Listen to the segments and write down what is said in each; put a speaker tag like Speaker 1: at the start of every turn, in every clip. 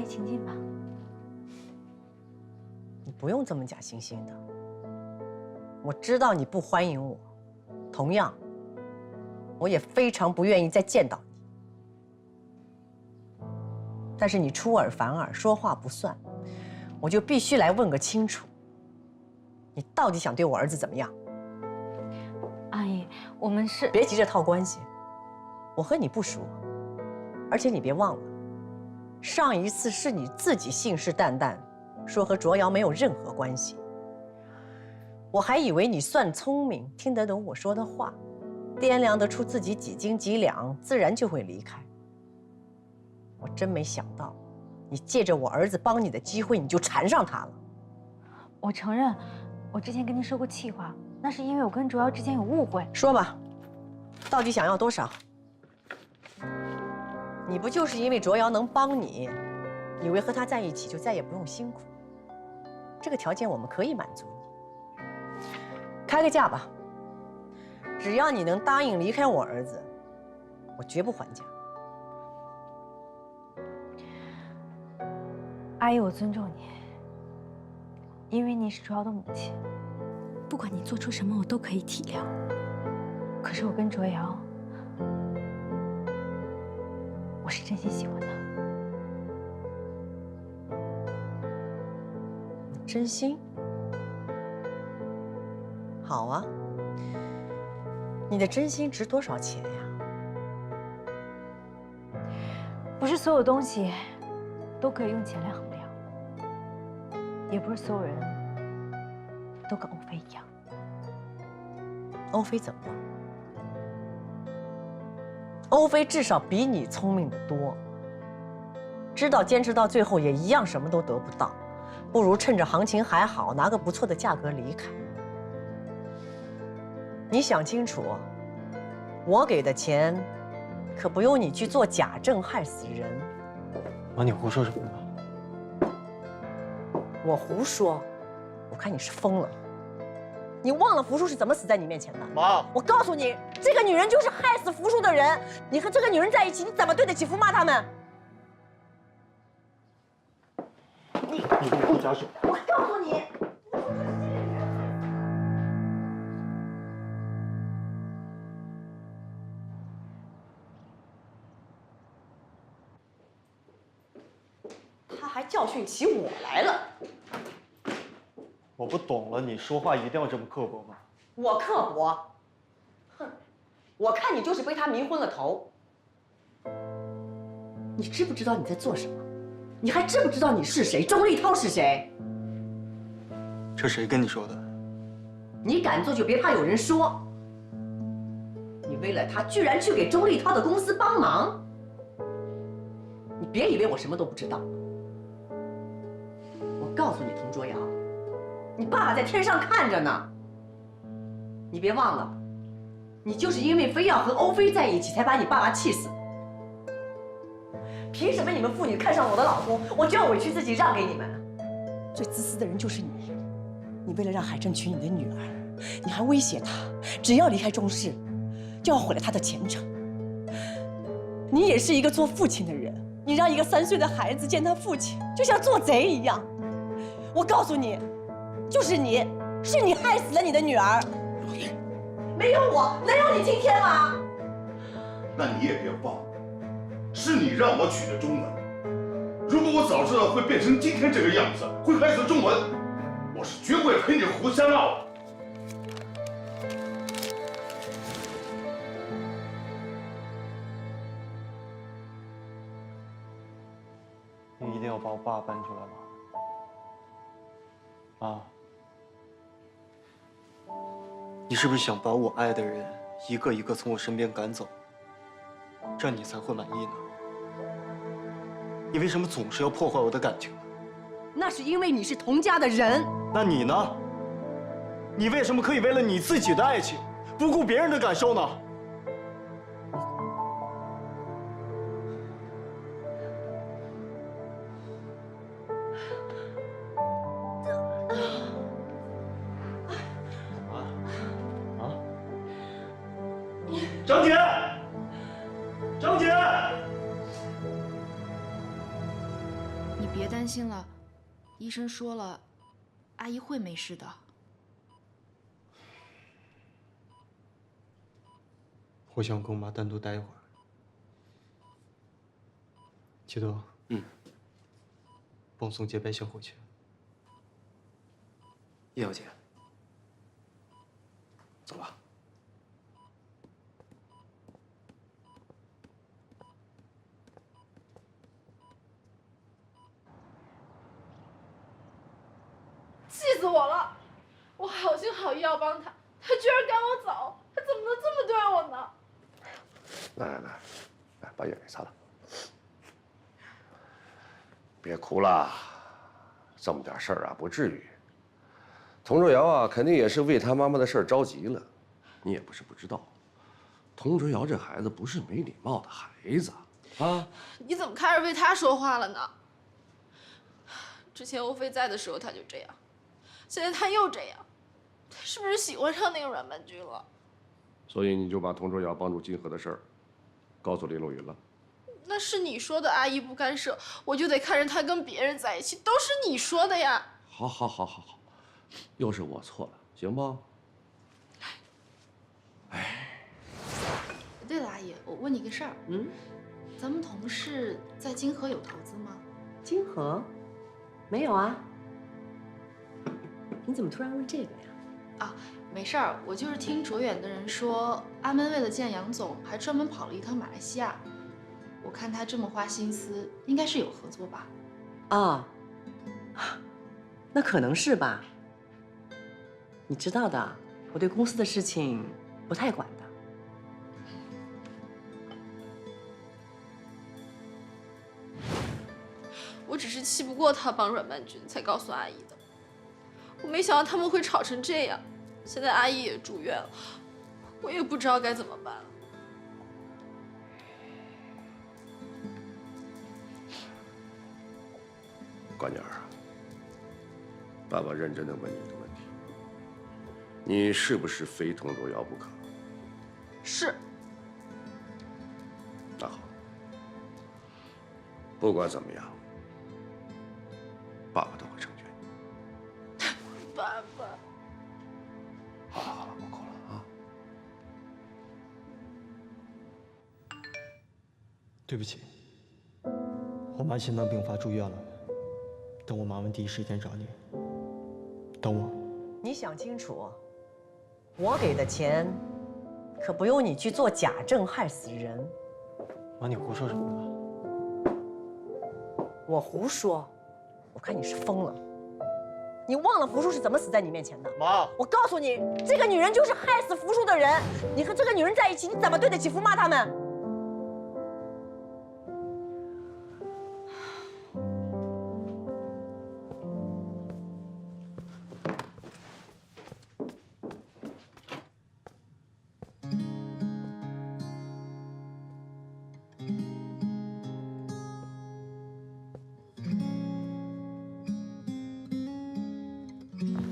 Speaker 1: 姨请进吧。
Speaker 2: 你不用这么假惺惺的。我知道你不欢迎我，同样，我也非常不愿意再见到你。但是你出尔反尔，说话不算，我就必须来问个清楚。你到底想对我儿子怎么样？
Speaker 1: 阿姨，我们是……
Speaker 2: 别急着套关系，我和你不熟，而且你别忘了，上一次是你自己信誓旦旦说和卓瑶没有任何关系。我还以为你算聪明，听得懂我说的话，掂量得出自己几斤几两，自然就会离开。我真没想到，你借着我儿子帮你的机会，你就缠上他了。
Speaker 1: 我承认，我之前跟您说过气话，那是因为我跟卓瑶之间有误会。
Speaker 2: 说吧，到底想要多少？你不就是因为卓瑶能帮你，以为和他在一起就再也不用辛苦？这个条件我们可以满足你。开个价吧，只要你能答应离开我儿子，我绝不还价。
Speaker 1: 阿姨，我尊重你，因为你是卓瑶的母亲。
Speaker 3: 不管你做出什么，我都可以体谅。
Speaker 1: 可是我跟卓瑶，我是真心喜欢她。
Speaker 2: 真心？好啊，你的真心值多少钱呀？
Speaker 1: 不是所有东西都可以用钱来衡量，也不是所有人都跟欧菲一样。
Speaker 2: 欧菲怎么了？欧菲至少比你聪明得多，知道坚持到最后也一样什么都得不到，不如趁着行情还好，拿个不错的价格离开。你想清楚，我给的钱可不用你去做假证害死人。
Speaker 4: 妈，你胡说什么呢？
Speaker 2: 我胡说？我看你是疯了。你忘了福叔是怎么死在你面前的？
Speaker 4: 妈，
Speaker 2: 我告诉你，这个女人就是害死福叔的人。你和这个女人在一起，你怎么对得起福妈他们？
Speaker 4: 你给我夹手！
Speaker 2: 我告诉你，他还教训起我来了。
Speaker 4: 我不懂了，你说话一定要这么刻薄吗？
Speaker 2: 我刻薄？哼，我看你就是被他迷昏了头。你知不知道你在做什么？你还知不知道你是谁？钟立涛是谁？
Speaker 4: 这谁跟你说的？
Speaker 2: 你敢做就别怕有人说。你为了他居然去给钟立涛的公司帮忙，你别以为我什么都不知道。我告诉你，童卓瑶，你爸爸在天上看着呢。你别忘了，你就是因为非要和欧菲在一起，才把你爸爸气死。凭什么你们父女看上我的老公，我就要委屈自己让给你们？最自私的人就是你。你为了让海正娶你的女儿，你还威胁他，只要离开钟氏，就要毁了他的前程。你也是一个做父亲的人，你让一个3岁的孩子见他父亲，就像做贼一样。我告诉你，就是你，是你害死了你的女儿。没有我，能有你今天吗？
Speaker 5: 那你也别忘了，是你让我娶的钟文。如果我早知道会变成今天这个样子，会害死钟文，我是绝不会陪你胡瞎闹的。
Speaker 4: 你一定要把我爸搬出来吗？啊？你是不是想把我爱的人一个一个从我身边赶走，这样你才会满意呢？你为什么总是要破坏我的感情呢？
Speaker 2: 那是因为你是童家的人。
Speaker 4: 那你呢？你为什么可以为了你自己的爱情，不顾别人的感受呢？张姐，张姐，
Speaker 6: 别担心了，医生说了，阿姨会没事的。
Speaker 4: 我想跟我妈单独待一会儿。记得，帮我送洁白箱回去。
Speaker 7: 叶小姐，走吧。
Speaker 8: 气死我了！我好心好意要帮他，他居然赶我走，他怎么能这么对我呢？
Speaker 9: 来，把眼泪擦了。别哭了，这么点事儿啊，不至于。童卓瑶啊，肯定也是为他妈妈的事儿着急了。你也不是不知道，童卓瑶这孩子不是没礼貌的孩子啊。
Speaker 8: 你怎么开始为他说话了呢？之前欧菲在的时候他就这样，现在他又这样，他是不是喜欢上那个阮曼君了？
Speaker 9: 所以你就把童卓瑶帮助金河的事儿告诉林露云了。
Speaker 8: 那是你说的，阿姨不干涉，我就得看着他跟别人在一起，都是你说的呀。
Speaker 9: 好，又是我错了，行不？
Speaker 6: 对了，阿姨，我问你个事儿，咱们同事在金河有投资吗？
Speaker 2: 金河，没有啊。你怎么突然问这个呀？
Speaker 6: 啊，没事儿，我就是听卓远的人说，阿闷为了见杨总，还专门跑了一趟马来西亚。我看他这么花心思，应该是有合作吧？
Speaker 2: 啊，那可能是吧。你知道的，我对公司的事情不太管的。
Speaker 8: 我只是气不过他帮阮曼君，才告诉阿姨的。我没想到他们会吵成这样，现在阿姨也住院了，我也不知道该怎么办了。
Speaker 9: 关女儿，爸爸认真的问你一个问题：你是不是非童卓瑶不可？
Speaker 8: 是。
Speaker 9: 那好，不管怎么样，爸爸都会成全你。
Speaker 8: 爸爸。
Speaker 9: 好了，不哭了啊。
Speaker 4: 对不起，我妈心脏病发住院了。等我忙完第一时间找你。等我。
Speaker 2: 你想清楚，我给的钱可不用你去做假证害死人。
Speaker 4: 妈，你胡说什么呢？
Speaker 2: 我胡说？我看你是疯了。你忘了福叔是怎么死在你面前的？
Speaker 4: 妈，
Speaker 2: 我告诉你，这个女人就是害死福叔的人。你和这个女人在一起，你怎么对得起福妈他们？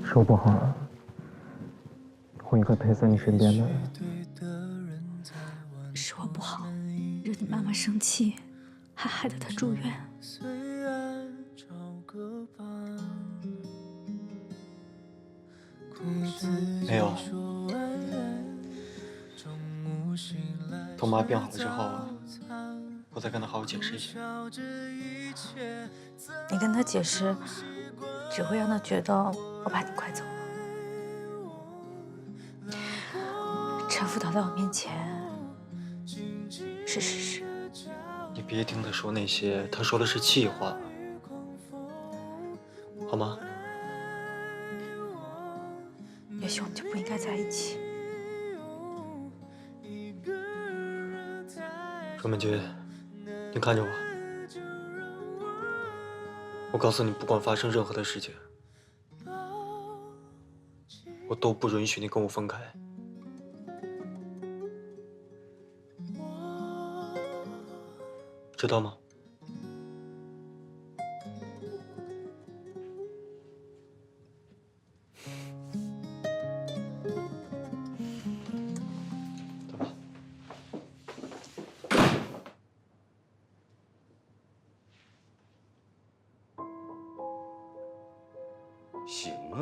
Speaker 4: 是我不好了，我应该陪在你身边的。
Speaker 3: 是我不好，惹你妈妈生气，还害得她住院。
Speaker 4: 没有。等妈变好了之后，我再跟她好好解释一下。
Speaker 1: 你跟她解释，只会让她觉得我怕你快走了。陈副导在我面前是事实。
Speaker 4: 你别听他说那些，他说的是气话，好吗？
Speaker 1: 也许我们就不应该在一起。
Speaker 4: 阮曼君，你看着我，我告诉你，不管发生任何的事情，我都不允许你跟我分开。知道吗？走吧。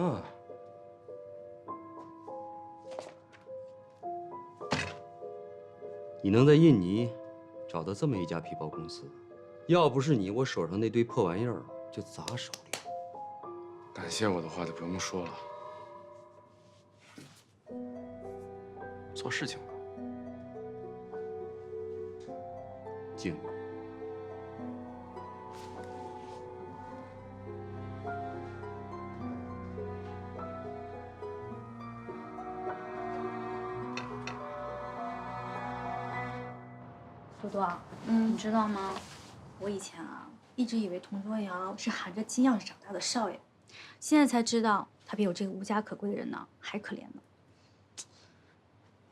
Speaker 9: 啊。你能在印尼找到这么一家皮包公司，要不是你，我手上那堆破玩意儿就砸手里。
Speaker 7: 感谢我的话就不用说了。做事情吧。
Speaker 9: 静。
Speaker 3: 多多，你知道吗？我以前啊，一直以为童卓瑶是含着金钥匙长大的少爷，现在才知道他比我这个无家可归的人呢还可怜呢。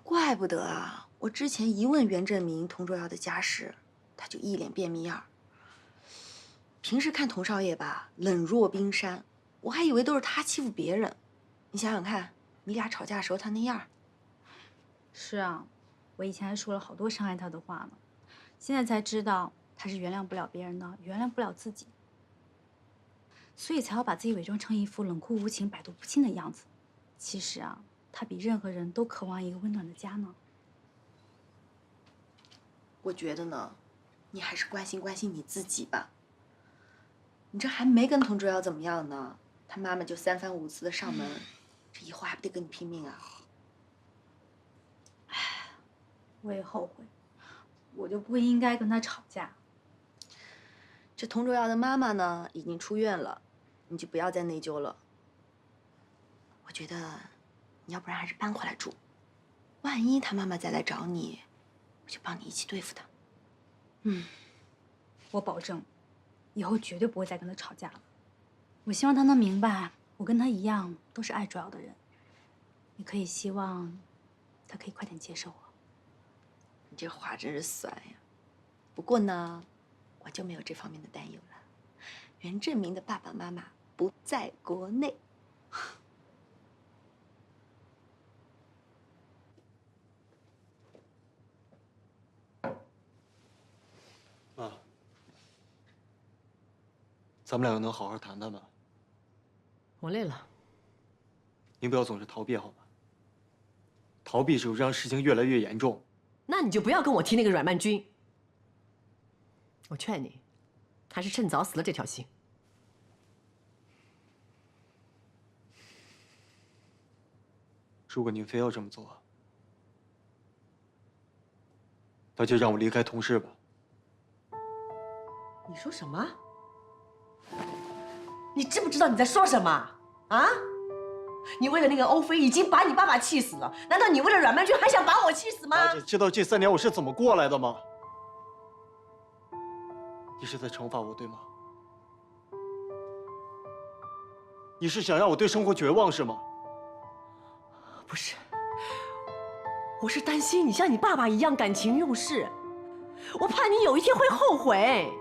Speaker 10: 怪不得啊！我之前一问袁振明童卓瑶的家世，他就一脸便秘样。平时看童少爷吧，冷若冰山，我还以为都是他欺负别人。你想想看，你俩吵架时候他那样。
Speaker 3: 是啊，我以前还说了好多伤害他的话呢，现在才知道他是原谅不了别人的，原谅不了自己，所以才要把自己伪装成一副冷酷无情、百毒不侵的样子。其实啊，他比任何人都渴望一个温暖的家呢。
Speaker 10: 我觉得呢，你还是关心关心你自己吧。你这还没跟童卓瑶怎么样呢，他妈妈就3番5次的上门，这以后还不得跟你拼命啊？
Speaker 3: 唉，我也后悔，我就不应该跟他吵架。
Speaker 10: 这童卓瑶的妈妈呢，已经出院了，你就不要再内疚了。我觉得，你要不然还是搬回来住，万一他妈妈再来找你，我就帮你一起对付他。
Speaker 3: 我保证，以后绝对不会再跟他吵架了。我希望他能明白，我跟他一样都是爱卓瑶的人。也可以希望，他可以快点接受我。
Speaker 10: 你这话真是酸呀！不过呢，我就没有这方面的担忧了。袁振明的爸爸妈妈不在国内。
Speaker 4: 妈，咱们两个能好好谈谈吗？
Speaker 2: 我累了。
Speaker 4: 您不要总是逃避好吗？逃避只会让事情越来越严重。
Speaker 2: 那你就不要跟我提那个阮曼君。我劝你，还是趁早死了这条心。
Speaker 4: 如果您非要这么做，那就让我离开同事吧。
Speaker 2: 你说什么？你知不知道你在说什么啊？你为了那个欧菲已经把你爸爸气死了，难道你为了阮曼君还想把我气死吗？
Speaker 4: 妈，你知道这3年我是怎么过来的吗？你是在惩罚我，对吗？你是想让我对生活绝望是吗？
Speaker 2: 不是，我是担心你像你爸爸一样感情用事，我怕你有一天会后悔。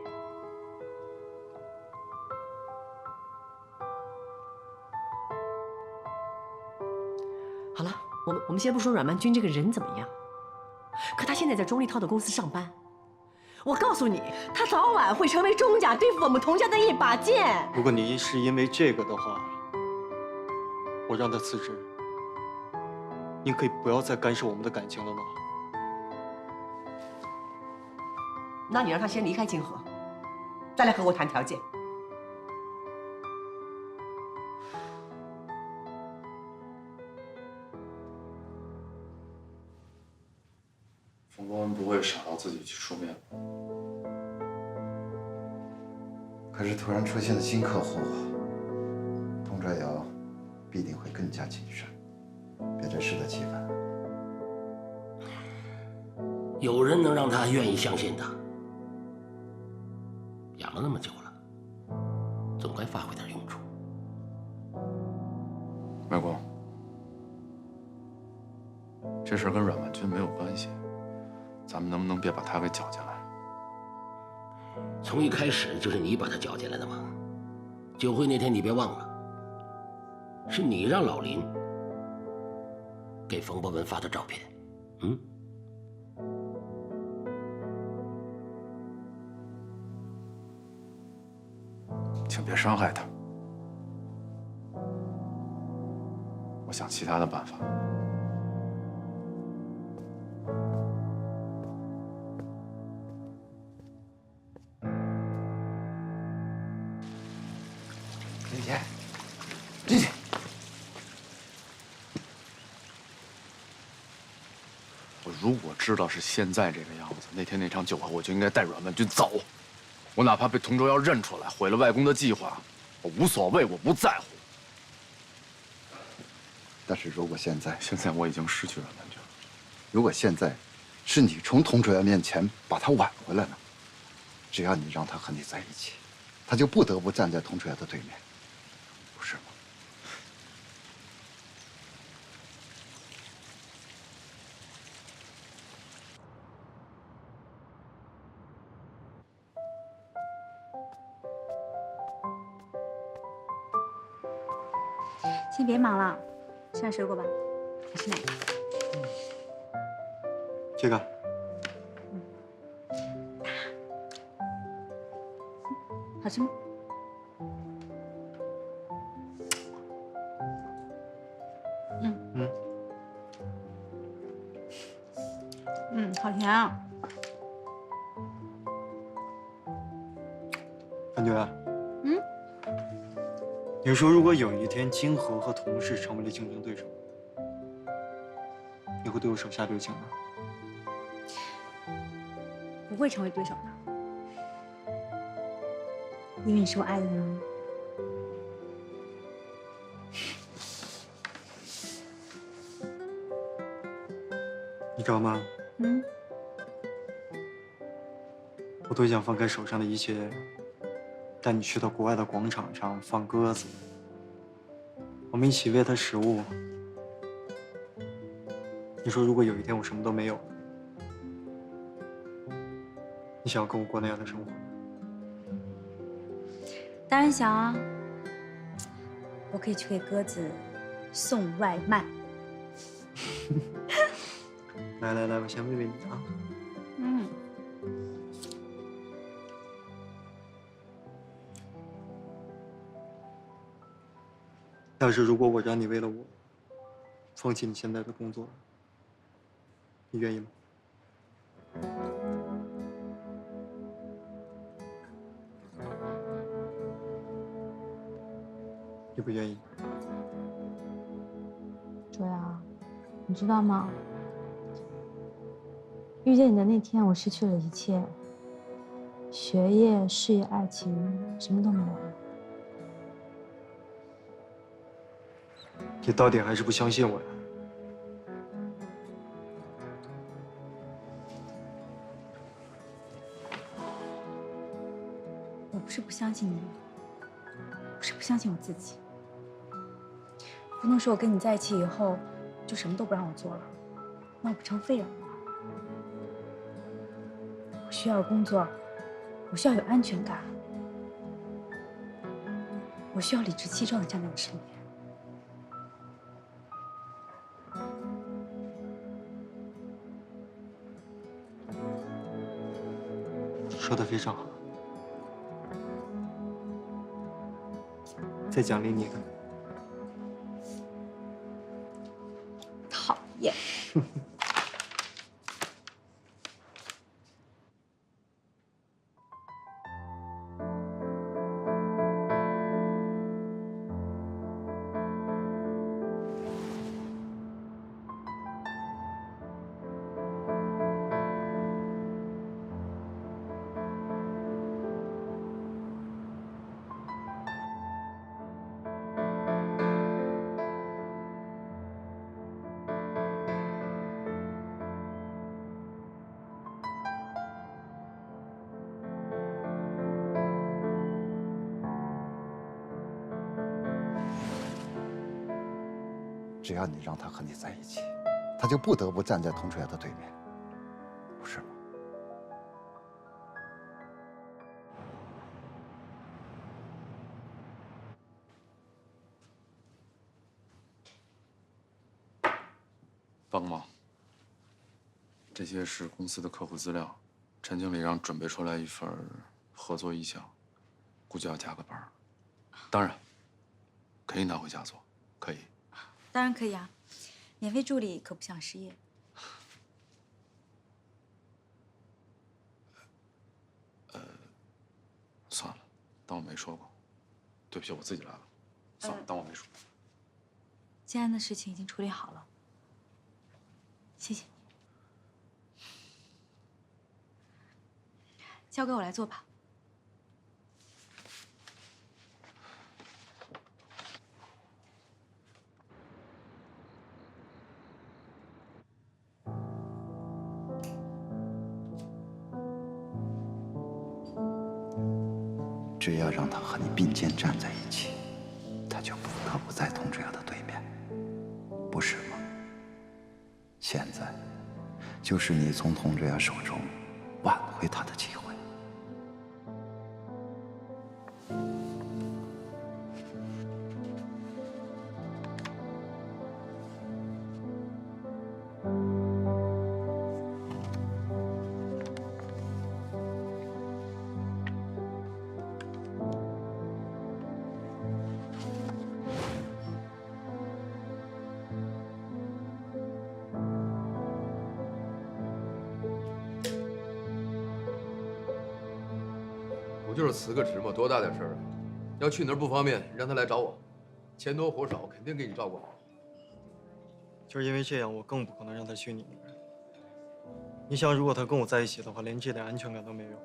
Speaker 2: 好了，我们先不说阮曼君这个人怎么样，可他现在在钟立涛的公司上班，我告诉你，他早晚会成为钟家对付我们童家的一把剑。
Speaker 4: 如果你是因为这个的话，我让他辞职，您可以不要再干涉我们的感情了吗？
Speaker 2: 那你让他先离开金河，再来和我谈条件。
Speaker 7: 冯光文不会傻到自己去出面吧？
Speaker 11: 可是突然出现的新客户，童卓瑶必定会更加谨慎，别再适得其反。
Speaker 12: 有人能让他愿意相信的？养了那么久了，总该发挥点用处。
Speaker 7: 麦光，这事跟阮曼君没有关系，咱们能不能别把他给搅进来？
Speaker 12: 从一开始就是你把他搅进来的嘛。酒会那天你别忘了，是你让老林给冯博文发的照片。
Speaker 7: 请别伤害他。想其他的办法。
Speaker 11: 林姐，进去。
Speaker 7: 我如果知道是现在这个样子，那天那场酒会我就应该带阮文君走。我哪怕被佟周瑶认出来，毁了外公的计划，我无所谓，我不在乎。
Speaker 11: 但是如果现在
Speaker 7: 我已经失去阮文君了。
Speaker 11: 如果现在是你从佟周瑶面前把他挽回来了，只要你让他和你在一起，他就不得不站在佟周瑶的对面，不是吗？
Speaker 3: 先别忙了，吃点水果吧。你吃哪个？
Speaker 4: 这个。
Speaker 3: 好吃吗？好甜啊！
Speaker 4: 安觉，你说如果有一天金河和童氏成为了竞争对手，你会对我手下留情吗？
Speaker 3: 不会成为对手的，因为你是我爱的人。
Speaker 4: 你知道吗？我多想放开手上的一切，带你去到国外的广场上放鸽子，我们一起喂它食物。你说，如果有一天我什么都没有，你想要跟我过那样的生活吗？
Speaker 3: 当然想啊，我可以去给鸽子送外卖。
Speaker 4: 来，我先喂喂你啊。要是如果我让你为了我放弃你现在的工作，你愿意吗？你不愿意？
Speaker 1: 卓瑶，你知道吗？遇见你的那天，我失去了一切，学业、事业、爱情，什么都没有了。
Speaker 4: 你到底还是不相信我呀？
Speaker 3: 我不是不相信你，我是不相信我自己。不能说我跟你在一起以后，就什么都不让我做了，那我不成废人了吗？我需要有工作，我需要有安全感，我需要理直气壮地站在你身边。
Speaker 4: 说得非常好，再奖励你一个。
Speaker 3: 讨厌。
Speaker 11: 只要你让他和你在一起，他就不得不站在佟楚瑶的对面，不是吗？
Speaker 7: 帮忙。这些是公司的客户资料，陈经理让准备出来一份合作意向，估计要加个班。当然，可以拿回家做，可以。
Speaker 3: 当然可以啊，免费助理可不想失业。
Speaker 7: 算了，当我没说过。对不起，我自己来了。算了，当我没说。
Speaker 3: 建安的事情已经处理好了，谢谢你。交给我来做吧。
Speaker 11: 只要让他和你并肩站在一起，他就不得不在佟志尧的对面，不是吗？现在，就是你从佟志尧手中挽回他的机会。
Speaker 9: 就是辞个职嘛，多大点事儿啊！要去哪儿不方便，让他来找我，钱多活少，肯定给你照顾好。
Speaker 4: 就是因为这样，我更不可能让他去你那儿。你想，如果他跟我在一起的话，连这点安全感都没有，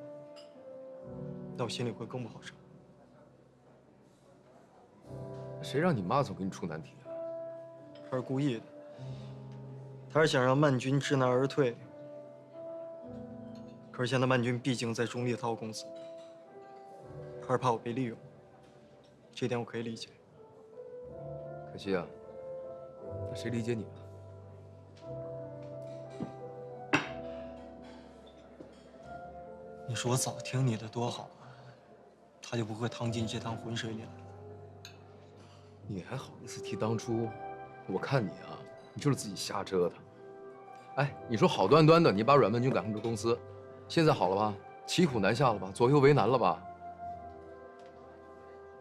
Speaker 4: 那我心里会更不好受。
Speaker 9: 谁让你妈总给你出难题啊？
Speaker 4: 他是故意的，他是想让曼君知难而退。可是现在曼君毕竟在中立涛公司。他是怕我被利用，这点我可以理解。
Speaker 9: 可惜啊，那谁理解你啊？
Speaker 4: 你说我早听你的多好啊，他就不会趟进这趟浑水里了。
Speaker 9: 你还好意思提当初？我看你啊，你就是自己瞎折腾。哎，你说好端端的，你把阮文军赶回这公司，现在好了吧？骑虎难下了吧？左右为难了吧？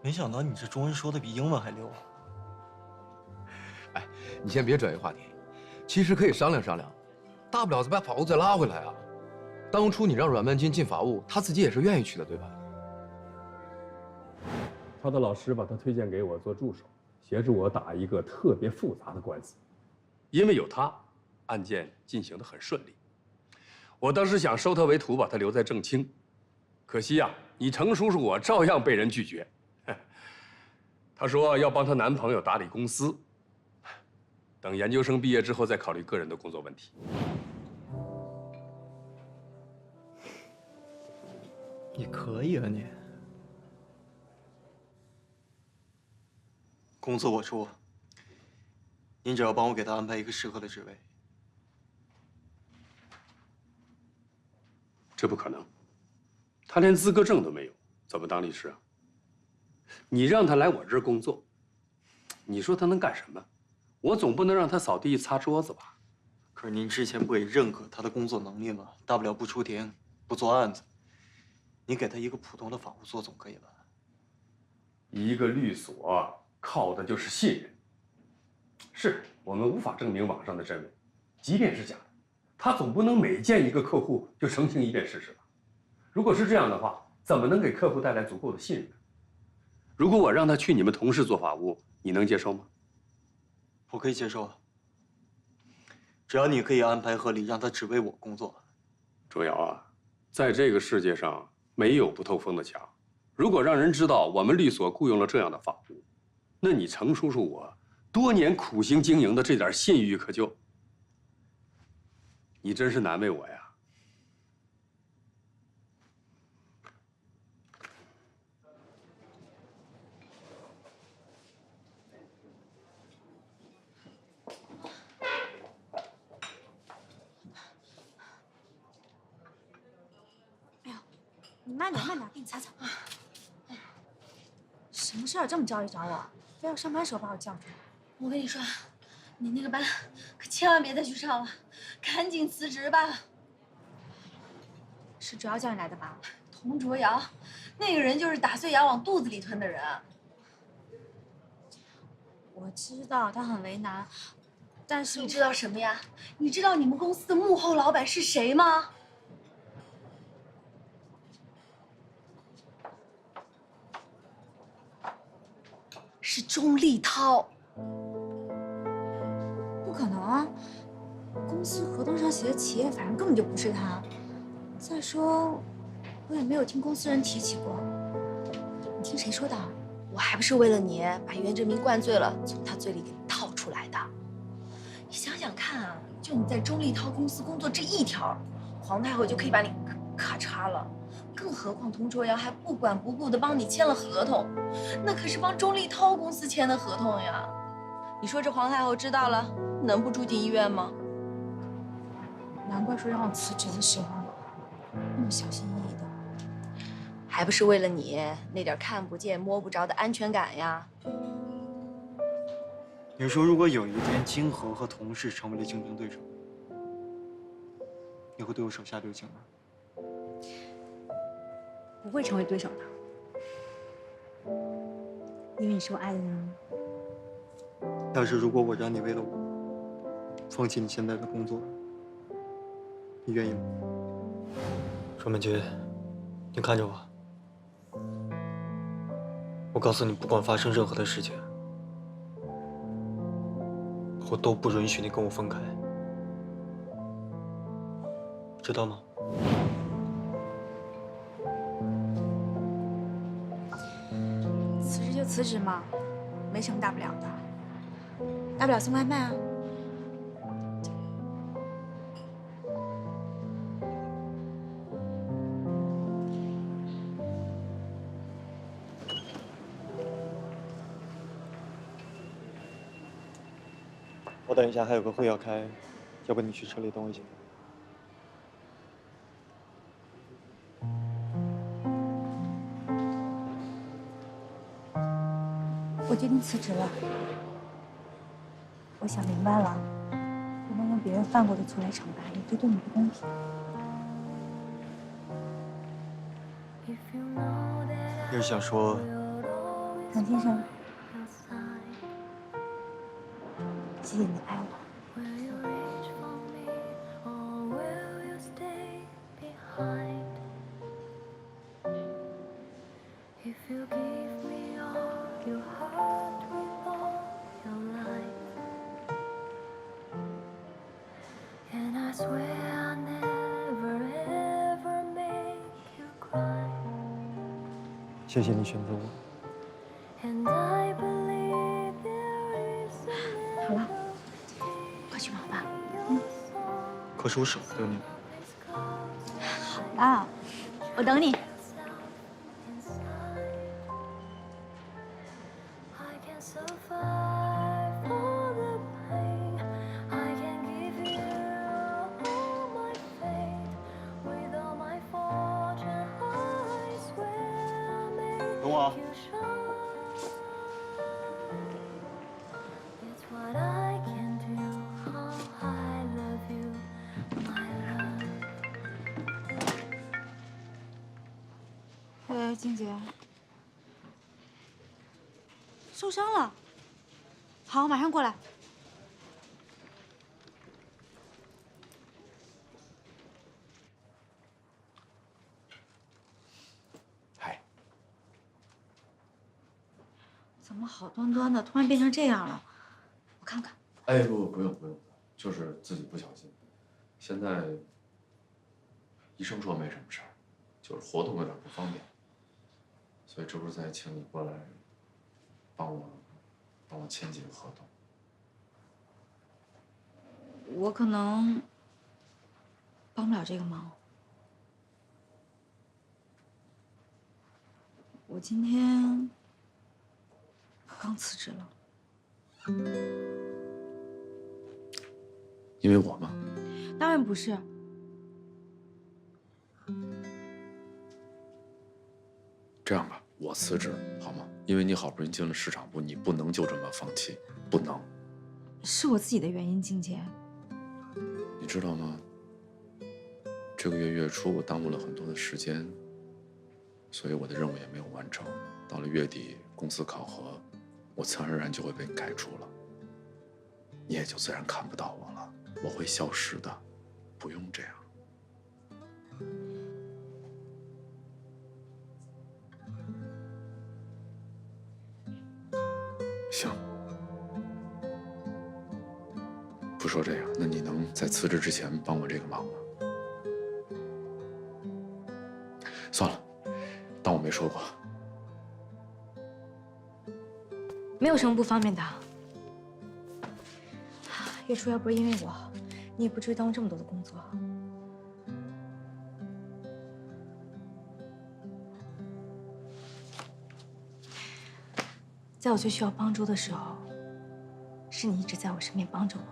Speaker 4: 没想到你这中文说的比英文还溜。
Speaker 9: 哎，你先别转移话题，其实可以商量商量，大不了再把法务再拉回来啊。当初你让阮万金进法务，他自己也是愿意去的，对吧？
Speaker 13: 他的老师把他推荐给我做助手，协助我打一个特别复杂的官司。因为有他，案件进行得很顺利。我当时想收他为徒，把他留在正清，可惜呀，你程叔叔我照样被人拒绝。他说要帮她男朋友打理公司，等研究生毕业之后再考虑个人的工作问题。
Speaker 4: 你可以啊你。工资我出，您只要帮我给他安排一个适合的职位。
Speaker 13: 这不可能，他连资格证都没有，怎么当律师啊？你让他来我这儿工作，你说他能干什么？我总不能让他扫地擦桌子吧？
Speaker 4: 可是您之前不也认可他的工作能力吗？大不了不出庭，不做案子，你给他一个普通的法务做总可以吧？
Speaker 13: 一个律所靠的就是信任。是我们无法证明网上的真伪，即便是假的，他总不能每见一个客户就澄清一遍事实吧？如果是这样的话，怎么能给客户带来足够的信任感？如果我让他去你们同事做法务，你能接受吗？
Speaker 4: 我可以接受啊，只要你可以安排合理，让他只为我工作。
Speaker 13: 卓瑶啊，在这个世界上没有不透风的墙。如果让人知道我们律所雇佣了这样的法务，那你程叔叔我多年苦心经营的这点信誉可就……你真是难为我呀！
Speaker 3: 你慢点，慢点，给你擦擦。什么事儿这么着急找我？非要上班时候把我叫出来？
Speaker 10: 我跟你说，你那个班可千万别再去上了，赶紧辞职吧。
Speaker 3: 是主要叫你来的吧？
Speaker 10: 童卓瑶，那个人就是打碎牙往肚子里吞的人。
Speaker 3: 我知道他很为难，但是
Speaker 10: 你知道什么呀？你知道你们公司的幕后老板是谁吗？是钟立涛。
Speaker 3: 不可能啊！公司合同上写的企业法人根本就不是他。再说，我也没有听公司人提起过。你听谁说的？
Speaker 10: 我还不是为了你把袁振明灌醉了，从他嘴里给套出来的。你想想看啊，就你在钟立涛公司工作这一条，皇太后就可以把你咔嚓了。更何况童卓瑶还不管不顾的帮你签了合同，那可是帮钟立涛公司签的合同呀。你说这皇太后知道了，能不住进医院吗？
Speaker 3: 难怪说让我辞职的时候那么小心翼翼的。
Speaker 10: 还不是为了你那点看不见摸不着的安全感呀。
Speaker 4: 你说，如果有一天金河和同事成为了竞争对手，你会对我手下留情吗？
Speaker 1: 不会成为对手的，因为你是我爱的人。
Speaker 4: 但是如果我让你为了我放弃你现在的工作，你愿意吗？双门君，你看着我，我告诉你，不管发生任何的事情，我都不允许你跟我分开，知道吗？
Speaker 3: 辞职就辞职嘛，没什么大不了的，大不了送外卖啊。
Speaker 4: 我等一下还有个会要开，要不你去车里等我一下。
Speaker 3: 我决定辞职了。我想明白了，不能用别人犯过的错来惩罚你，这对你不公平。
Speaker 4: 你是想说，
Speaker 3: 唐先生，谢谢你的爱我。
Speaker 4: 谢谢你选择我。
Speaker 3: 好了，快去忙吧。
Speaker 4: 可是我舍不得你。
Speaker 3: 好啦，我等你。
Speaker 4: 等我啊。
Speaker 3: 喂，静姐，受伤了。好，马上过来。
Speaker 7: 嗨，
Speaker 3: 怎么好端端的突然变成这样了？我看看。
Speaker 7: 哎，不用，就是自己不小心。现在医生说没什么事儿，就是活动有点不方便，所以这不是在请你过来帮我签几个合同。
Speaker 3: 我可能帮不了这个忙。我今天刚辞职了。
Speaker 7: 因为我吗？
Speaker 3: 当然不是。
Speaker 7: 这样吧，我辞职好吗？因为你好不容易进了市场部，你不能就这么放弃，不能。
Speaker 3: 是我自己的原因，静姐。
Speaker 7: 你知道吗？这个月月初我耽误了很多的时间，所以我的任务也没有完成。到了月底公司考核，我自然而然就会被开除了，你也就自然看不到我了。我会消失的，不用这样。行，不说这个，那你能在辞职之前帮我这个忙吗？算了，当我没说过。
Speaker 3: 没有什么不方便的。月初要不是因为我，你也不至于耽误这么多的工作。在我最需要帮助的时候，是你一直在我身边帮着我。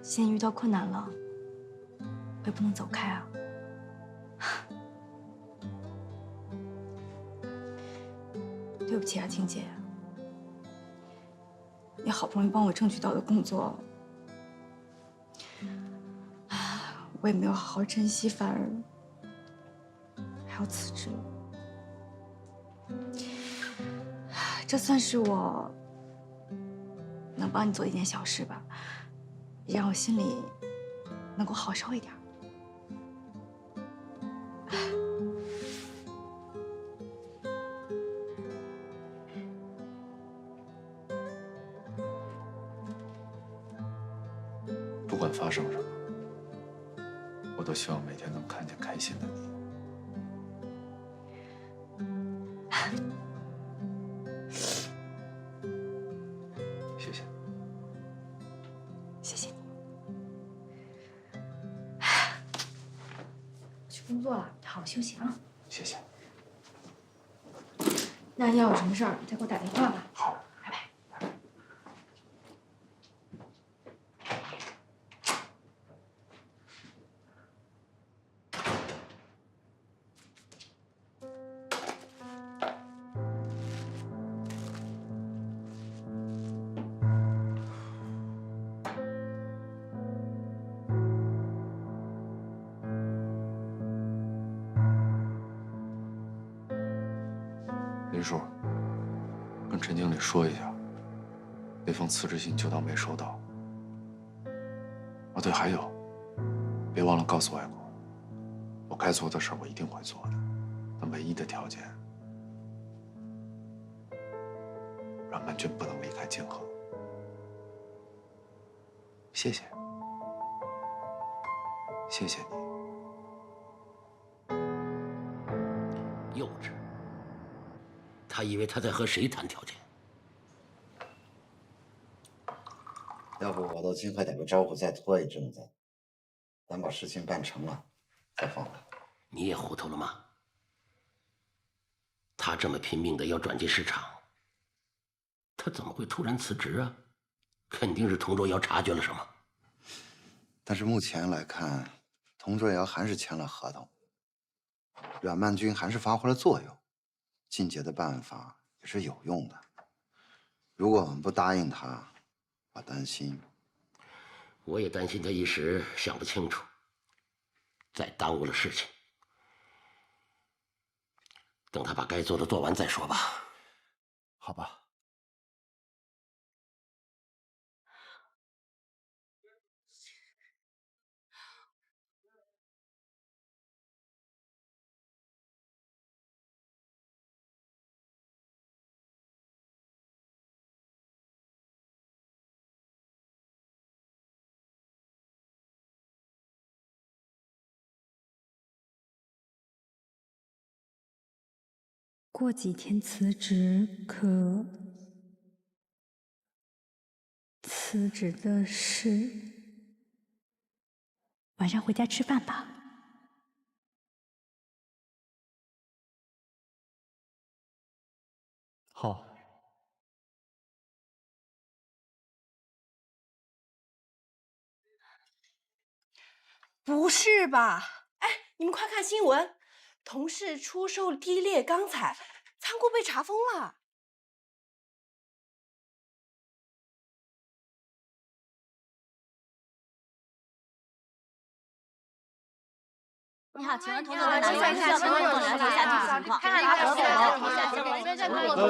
Speaker 3: 现在遇到困难了，我也不能走开啊。对不起啊，婷姐。你好不容易帮我争取到的工作，我也没有好好珍惜，反而还要辞职了。这算是我能帮你做一件小事吧，也让我心里能够好受一点。
Speaker 7: 不管发生什么，我都希望每天能看见开心的你。谢谢。
Speaker 3: 谢谢你。我去工作了，好好休息啊。
Speaker 7: 谢谢。
Speaker 3: 那你要有什么事儿，再给我打电话吧。
Speaker 7: 好。林叔，跟陈经理说一下，那封辞职信就当没收到。哦，对，还有，别忘了告诉外公，我该做的事我一定会做的，但唯一的条件，阮曼君不能离开静和。谢谢，谢谢你。
Speaker 12: 幼稚。他以为他在和谁谈条件？
Speaker 11: 要不我到金河打个招呼，再拖一阵子，咱把事情办成了，再放他。
Speaker 12: 你也糊涂了吗？他这么拼命的要转进市场，他怎么会突然辞职啊？肯定是童卓瑶察觉了什么。
Speaker 11: 但是目前来看，童卓瑶还是签了合同，阮曼君还是发挥了作用，晋杰的办法也是有用的。如果我们不答应他，我担心。
Speaker 12: 我也担心他一时想不清楚，再耽误了事情。等他把该做的做完再说吧。
Speaker 11: 好吧。
Speaker 14: 过几天辞职可辞职的事，
Speaker 3: 晚上回家吃饭吧。
Speaker 4: 好。
Speaker 2: 不是吧？哎，你们快看新闻，同事出售低劣钢材，仓库被查封了。
Speaker 3: 你好，请问童总
Speaker 8: 请问有了解一下具体情况？看看他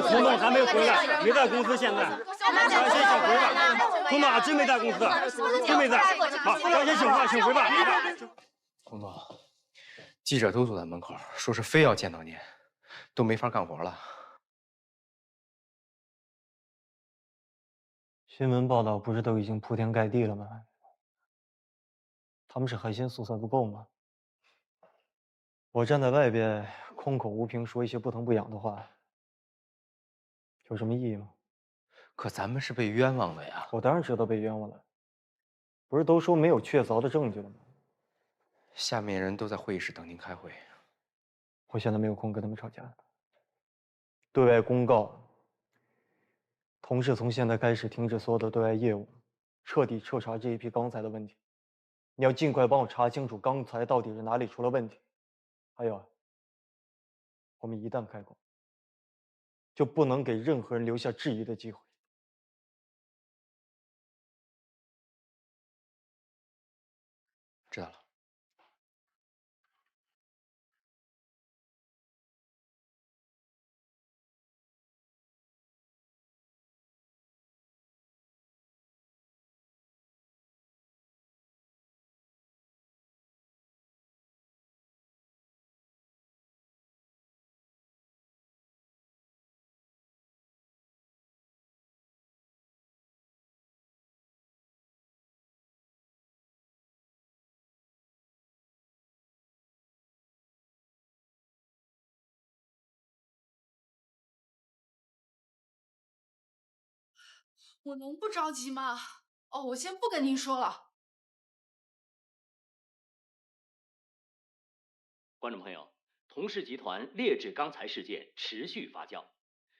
Speaker 15: 童总还没回来，没在公司。现在，张先请回吧。童总真没在公司，真没在。好，张先请回吧。
Speaker 16: 童总，记者都坐在门口，说是非要见到您，都没法干活了。
Speaker 4: 新闻报道不是都已经铺天盖地了吗？他们是海鲜素材不够吗？我站在外边空口无凭说一些不疼不痒的话，有什么意义吗？
Speaker 16: 可咱们是被冤枉的呀！
Speaker 4: 我当然知道被冤枉了，不是都说没有确凿的证据了吗？
Speaker 16: 下面人都在会议室等您开会。
Speaker 4: 我现在没有空跟他们吵架。对外公告，同事从现在开始停止所有的对外业务，彻底彻查这一批钢材的问题。你要尽快帮我查清楚钢材到底是哪里出了问题。还有，我们一旦开口，就不能给任何人留下质疑的机会。
Speaker 16: 知道了。
Speaker 6: 我能不着急吗？哦，我先不跟您说了。
Speaker 17: 观众朋友，同氏集团劣质钢材事件持续发酵，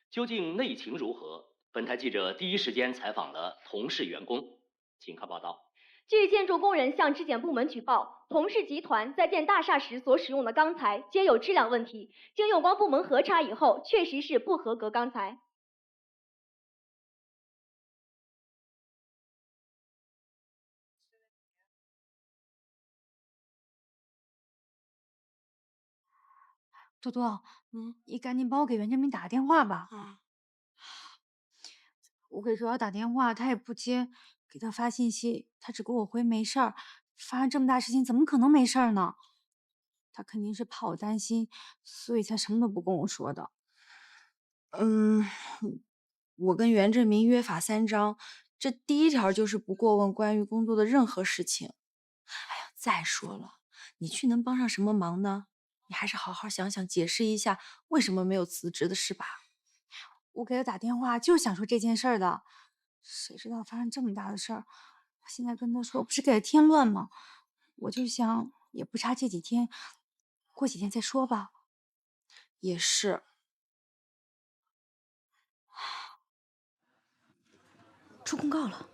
Speaker 17: 究竟内情如何？本台记者第一时间采访了同氏员工，请看报道。
Speaker 18: 据建筑工人向质检部门举报，同氏集团在建大厦时所使用的钢材皆有质量问题，经有关部门核查以后，确实是不合格钢材。
Speaker 3: 多多，你赶紧帮我给袁振明打个电话吧。我给周瑶打电话，他也不接，给他发信息，他只给我回没事儿。发生这么大事情，怎么可能没事儿呢？他肯定是怕我担心，所以才什么都不跟我说的。
Speaker 10: 我跟袁振明约法3章，这第1条就是不过问关于工作的任何事情。哎呀，再说了，你去能帮上什么忙呢？你还是好好想想，解释一下为什么没有辞职的事吧。
Speaker 3: 我给他打电话就是想说这件事儿的，谁知道发生这么大的事儿，我现在跟他说不是给他添乱吗？我就想也不差这几天，过几天再说吧。
Speaker 10: 也是。
Speaker 1: 出公告了，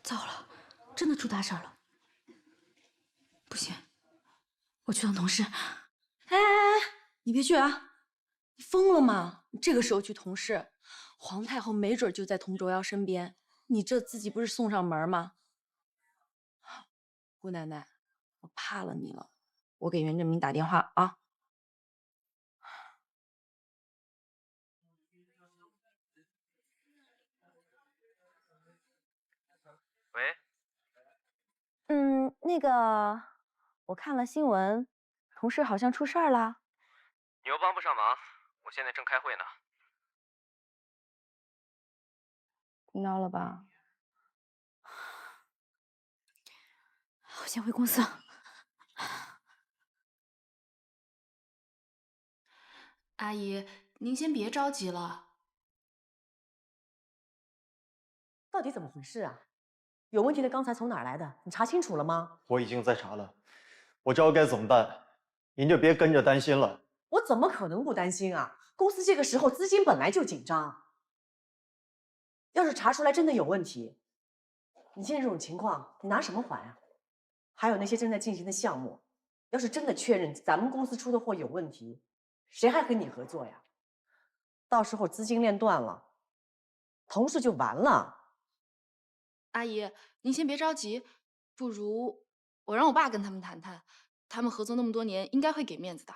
Speaker 1: 糟了，真的出大事了！不行，我去趟同事。
Speaker 10: 哎，你别去啊！你疯了吗？你这个时候去同事，皇太后没准就在佟卓瑶身边，你这自己不是送上门吗？姑奶奶，我怕了你了，我给袁振明打电话啊。
Speaker 16: 喂，
Speaker 10: 那个，我看了新闻，同事好像出事儿了。
Speaker 16: 你又帮不上忙，我现在正开会呢。
Speaker 10: 听到了吧？
Speaker 3: 我先回公司。
Speaker 6: 阿姨，您先别着急了。
Speaker 2: 到底怎么回事啊？有问题的钢材从哪儿来的？你查清楚了吗？
Speaker 4: 我已经在查了，我知道该怎么办，您就别跟着担心了。
Speaker 2: 我怎么可能不担心啊？公司这个时候资金本来就紧张，要是查出来真的有问题，你现在这种情况，你拿什么还啊？还有那些正在进行的项目，要是真的确认咱们公司出的货有问题，谁还跟你合作呀？到时候资金链断了，同事就完了。
Speaker 6: 阿姨，您先别着急，不如我让我爸跟他们谈谈，他们合作那么多年，应该会给面子的。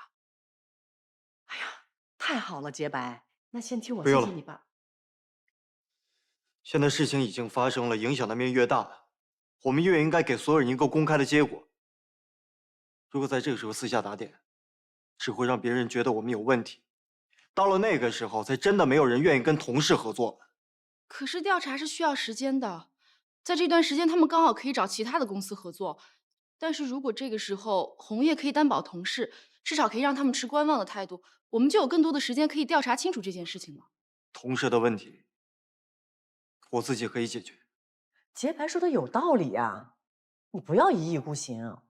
Speaker 2: 太好了，洁白，那先替我
Speaker 4: 不用了
Speaker 2: 谢谢你爸。
Speaker 4: 现在事情已经发生了，影响的面越大，我们越应该给所有人一个公开的结果。如果在这个时候私下打点，只会让别人觉得我们有问题。到了那个时候，才真的没有人愿意跟同事合作了。
Speaker 6: 可是调查是需要时间的，在这段时间，他们刚好可以找其他的公司合作。但是如果这个时候红叶可以担保同事，至少可以让他们持观望的态度，我们就有更多的时间可以调查清楚这件事情了。
Speaker 4: 同事的问题，我自己可以解决。
Speaker 2: 洁白说的有道理呀，你不要一意孤行。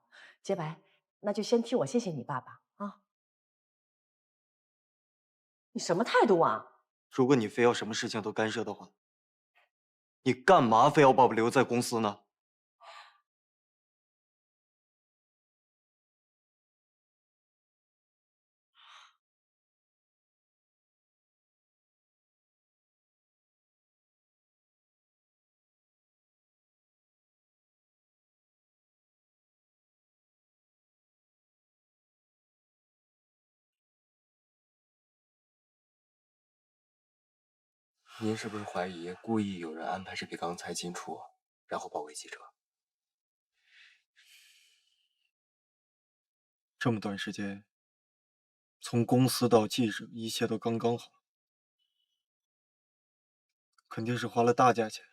Speaker 2: 洁白，那就先替我谢谢你爸爸啊。你什么态度啊？
Speaker 4: 如果你非要什么事情都干涉的话，你干嘛非要把我留在公司呢？
Speaker 16: 您是不是怀疑故意有人安排这批钢材进出，然后包围记者？
Speaker 4: 这么短时间，从公司到记者，一切都刚刚好，肯定是花了大价钱。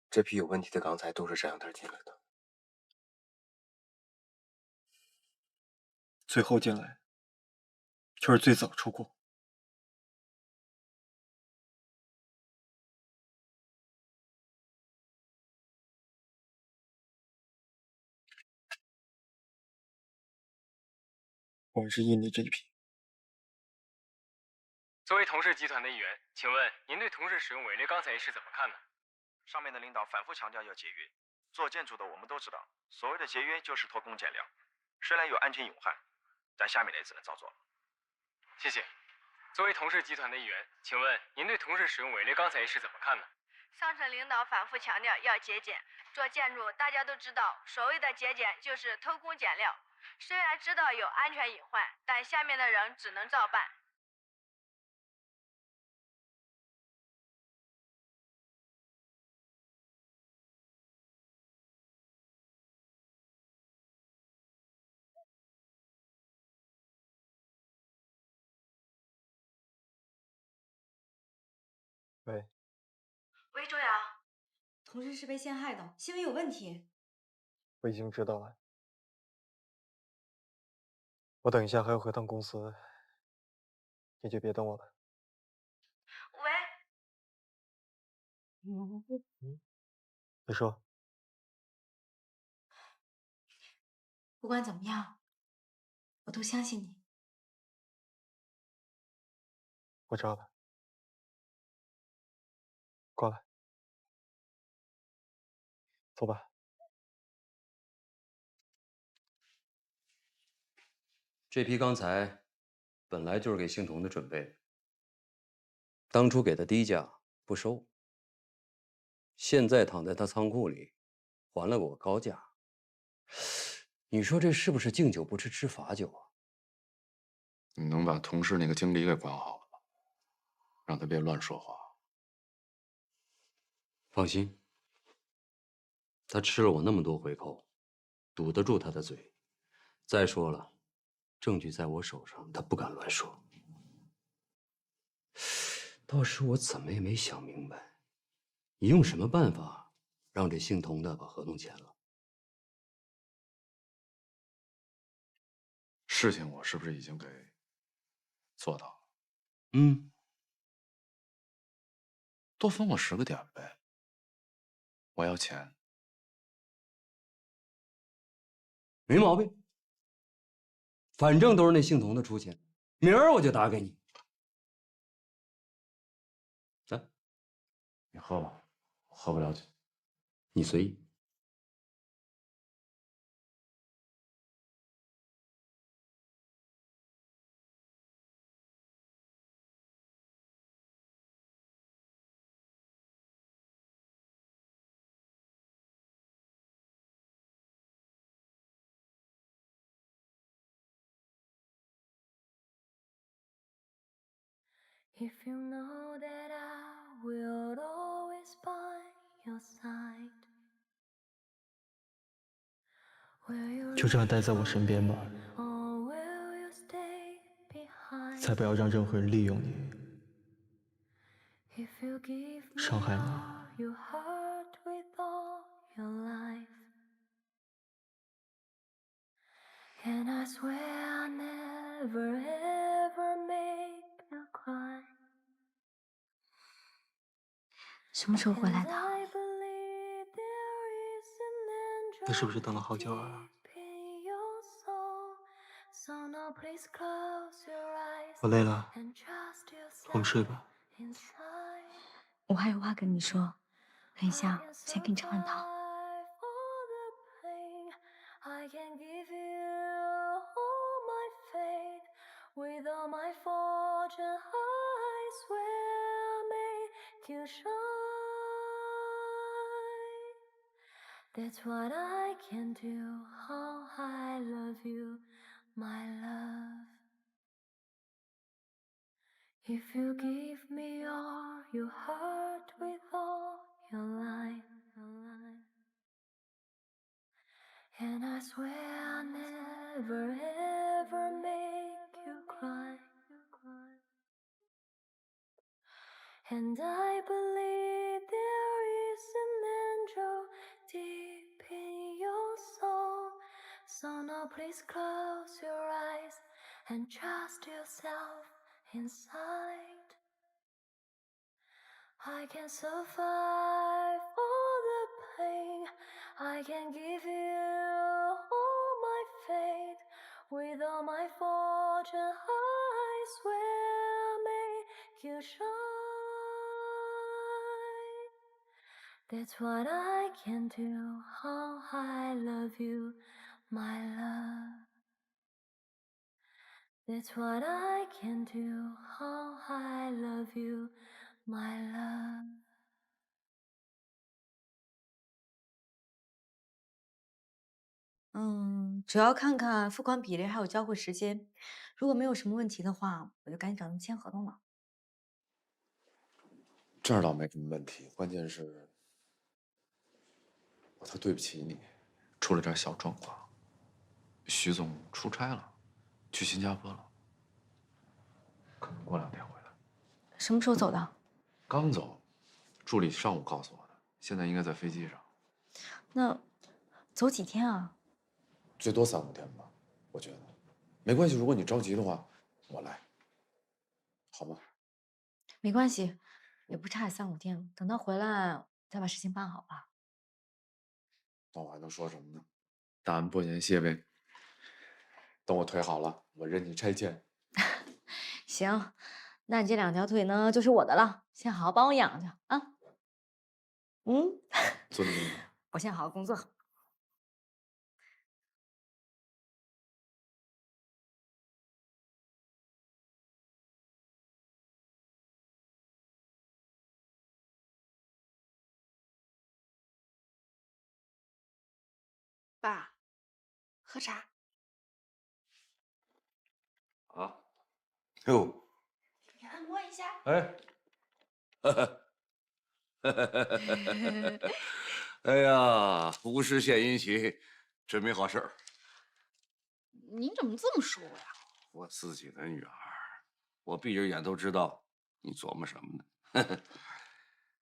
Speaker 16: 这批有问题的钢材都是这样袋进来的。
Speaker 4: 最后进来，就是最早出货。我们是印尼这一批。
Speaker 16: 作为同氏集团的一员，请问您对同事使用伪劣钢材一事怎么看呢？
Speaker 19: 上面的领导反复强调要节约，做建筑的我们都知道，所谓的节约就是偷工减料，虽然有安全隐患，但下面的也只能照做了。
Speaker 16: 谢谢。作为同氏集团的一员，请问您对同事使用伪劣钢材一事怎么看呢？
Speaker 20: 上层领导反复强调要节俭，做建筑大家都知道，所谓的节俭就是偷工减料。虽然知道有安全隐患，但下面的人只能照办。
Speaker 4: 喂，
Speaker 3: 喂，周瑶，同事是被陷害的，行为有问题。
Speaker 4: 我已经知道了。我等一下还要回趟公司，你就别等我了。
Speaker 20: 喂，
Speaker 4: 你说，
Speaker 3: 不管怎么样，我都相信你。
Speaker 4: 我知道了。过来，走吧。
Speaker 7: 这批钢材本来就是给姓童的准备的，当初给他低价不收，现在躺在他仓库里，还了我高价。你说这是不是敬酒不吃吃罚酒啊？你能把同事那个经理给管好了吗？让他别乱说话。放心，他吃了我那么多回扣，堵得住他的嘴。再说了，证据在我手上，他不敢乱说。倒是我怎么也没想明白，你用什么办法让这姓童的把合同签了？事情我是不是已经给做到了？嗯，多分我10个点呗。我要钱，没毛病。反正都是那姓童的出钱，明儿我就打给你。来，你喝吧，我喝不了酒，你随意。
Speaker 4: 就这样待在我身边吧，再不要让任何人利用你，伤害你。
Speaker 1: And I swear I'll never ever make you cry.
Speaker 3: 什么时候回来的？
Speaker 4: 你是不是等了好久啊？我累了，我们睡吧。
Speaker 3: 我还有话跟你说，等一下先给你盛碗汤。
Speaker 1: I can give you all my faith with all my fortune. I swear I'll make you shine. That's what I can do. Oh, I love you, my love. If you give me all your heart with all your life. And I swear I'll never ever make you cry. And I believe there is an angel deep in your soul. So now please close your eyes and trust yourself inside. I can survive all the pain. I can give you all my faith with all my fortune. I swear I'll make you shine. That's what I can do. Oh, I love you, my love. That's what I can do. Oh, I love you, my love.
Speaker 3: 主要看看付款比例还有交付时间，如果没有什么问题的话，我就赶紧找他们签合同了。
Speaker 7: 这儿倒没什么问题，关键是我特对不起你，出了点小状况。徐总出差了，去新加坡了，可能过2天回来。
Speaker 3: 什么时候走的？
Speaker 7: 刚走，助理上午告诉我的，现在应该在飞机上。
Speaker 3: 那走几天啊？
Speaker 7: 最多3、5天吧，我觉得没关系。如果你着急的话，我来，好吗？
Speaker 3: 没关系，也不差3、5天，等他回来再把事情办好吧。
Speaker 7: 那我还能说什么呢？大恩不言谢呗。等我腿好了，我认你差遣。
Speaker 3: 行，那你这2条腿呢，就是我的了，先好好帮我养着啊。
Speaker 7: 尊重你。
Speaker 3: 我先好好工作。
Speaker 6: 爸，喝茶。
Speaker 9: 啊，哟，
Speaker 6: 给按摩一下。
Speaker 9: 哎，哎呀，无事献殷勤，真没好事儿。
Speaker 6: 您怎么这么说我呀？
Speaker 9: 我自己的女儿，我闭着眼都知道你琢磨什么呢。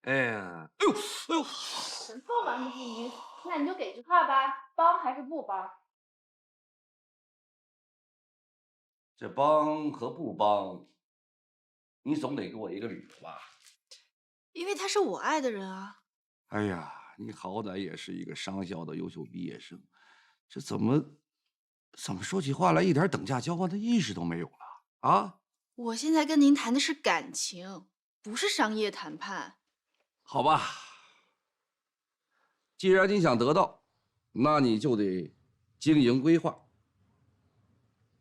Speaker 9: 哎呀，哎呦，哎呦，
Speaker 6: 什么玩不进您？那你就给句话吧，帮还是不帮？
Speaker 9: 这帮和不帮，你总得给我一个理由吧？
Speaker 6: 因为他是我爱的人啊。
Speaker 9: 哎呀，你好歹也是一个商校的优秀毕业生，这怎么说起话来一点等价交换的意识都没有了啊？
Speaker 6: 我现在跟您谈的是感情，不是商业谈判。
Speaker 9: 好吧，既然你想得到，那你就得经营规划。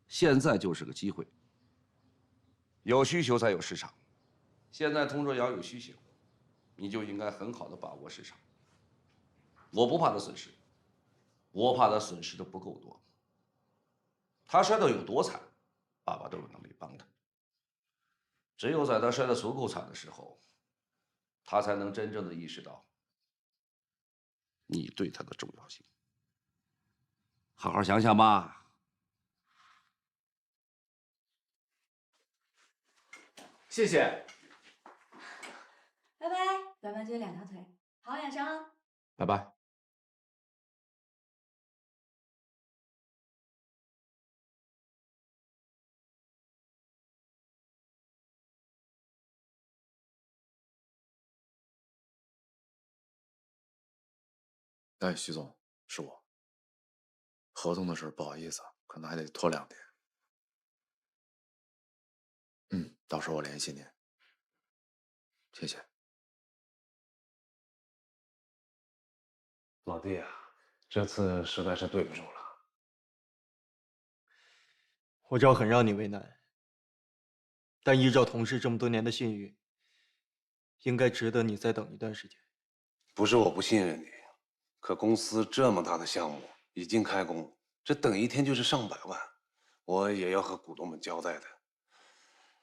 Speaker 9: 现在就是个机会，有需求才有市场。现在佟卓瑶有需求，你就应该很好的把握市场。我不怕他损失，我怕他损失的不够多。他摔得有多惨，爸爸都有能力帮他。只有在他摔得足够惨的时候，他才能真正的意识到你对他的重要性。好好想想吧。
Speaker 16: 谢谢。
Speaker 3: 拜拜，短发就2条腿，好好养伤啊。
Speaker 16: 拜拜。
Speaker 7: 哎，徐总，是我。合同的事不好意思，可能还得拖2天。到时候我联系您。谢谢。
Speaker 16: 老弟啊，这次实在是对不住了。
Speaker 4: 我知道很让你为难，但依照同事这么多年的信誉，应该值得你再等一段时间。
Speaker 21: 不是我不信任你，可公司这么大的项目已经开工，这等一天就是上百万，我也要和股东们交代的。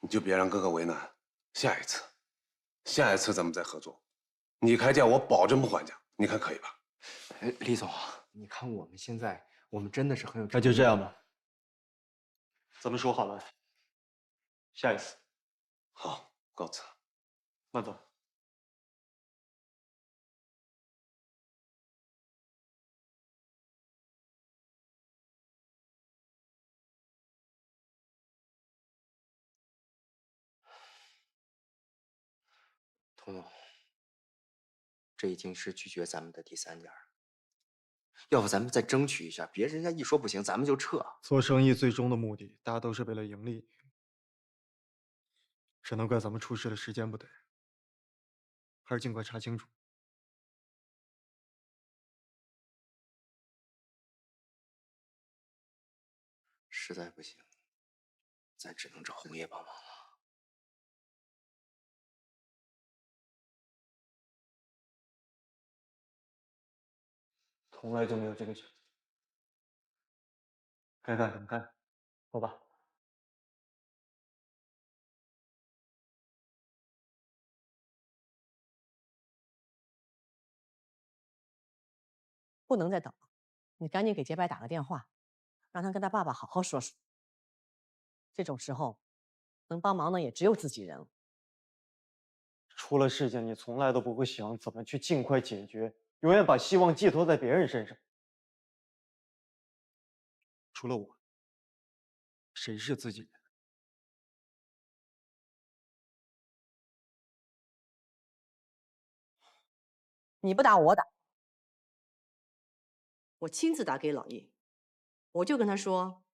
Speaker 21: 你就别让哥哥为难，下一次咱们再合作，你开价我保证不还价，你看可以吧？
Speaker 16: 哎，李总，你看我们现在，我们真的是很有。
Speaker 4: 那就这样吧，咱们说好了，下一次。
Speaker 21: 好，告辞。
Speaker 4: 慢走。
Speaker 16: 童总，这已经是拒绝咱们的第3家了，要不咱们再争取一下，别人家一说不行，咱们就撤。
Speaker 4: 做生意最终的目的，大家都是为了盈利，只能怪咱们出事的时间不对，还是尽快查清楚。
Speaker 16: 实在不行，咱只能找红叶帮忙了。
Speaker 4: 从来就没有这个选择，该干什么干，走吧。
Speaker 2: 不能再等了，你赶紧给洁白打个电话，让他跟他爸爸好好说说。这种时候，能帮忙的也只有自己人了。
Speaker 4: 出了事情，你从来都不会想怎么去尽快解决，永远把希望寄托在别人身上。除了我，谁是自己人？
Speaker 2: 你不打我打，我亲自打给老叶，我就跟他说，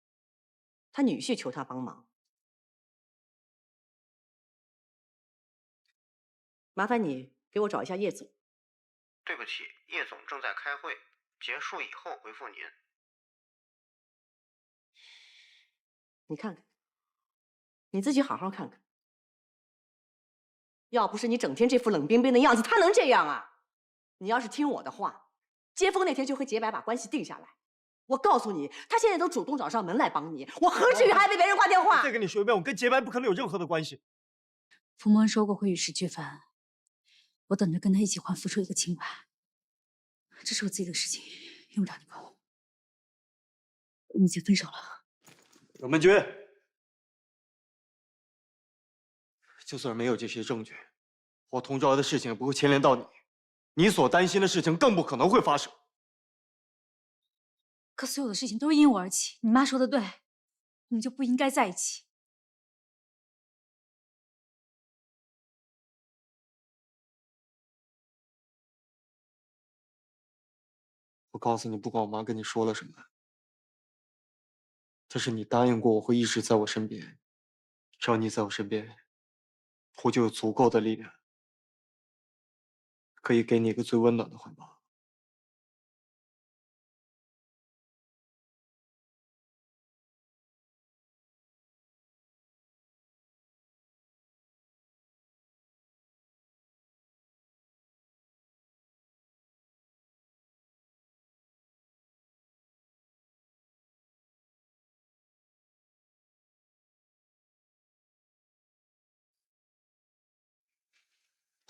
Speaker 2: 他女婿求他帮忙，麻烦你给我找一下叶总。
Speaker 22: 对不起，叶总正在开会，结束以后回复您。
Speaker 2: 你看看，你自己好好看看。要不是你整天这副冷冰冰的样子，他能这样啊？你要是听我的话，接风那天就和洁白把关系定下来。我告诉你，他现在都主动找上门来帮你，我何至于还被别人挂电话？
Speaker 4: 再跟你说一遍，我跟洁白不可能有任何的关系。
Speaker 3: 福蒙恩说过会与时俱返，我等着跟他一起还付出一个清白。这是我自己的事情，用不着你管我。我们已经分手了。
Speaker 4: 阮文君，就算没有这些证据，我童昭的事情也不会牵连到你，你所担心的事情更不可能会发生。
Speaker 3: 可所有的事情都是因我而起，你妈说的对，你们就不应该在一起。
Speaker 4: 我告诉你，不管我妈跟你说了什么，但是你答应过我会一直在我身边，只要你在我身边，我就有足够的力量，可以给你一个最温暖的怀抱。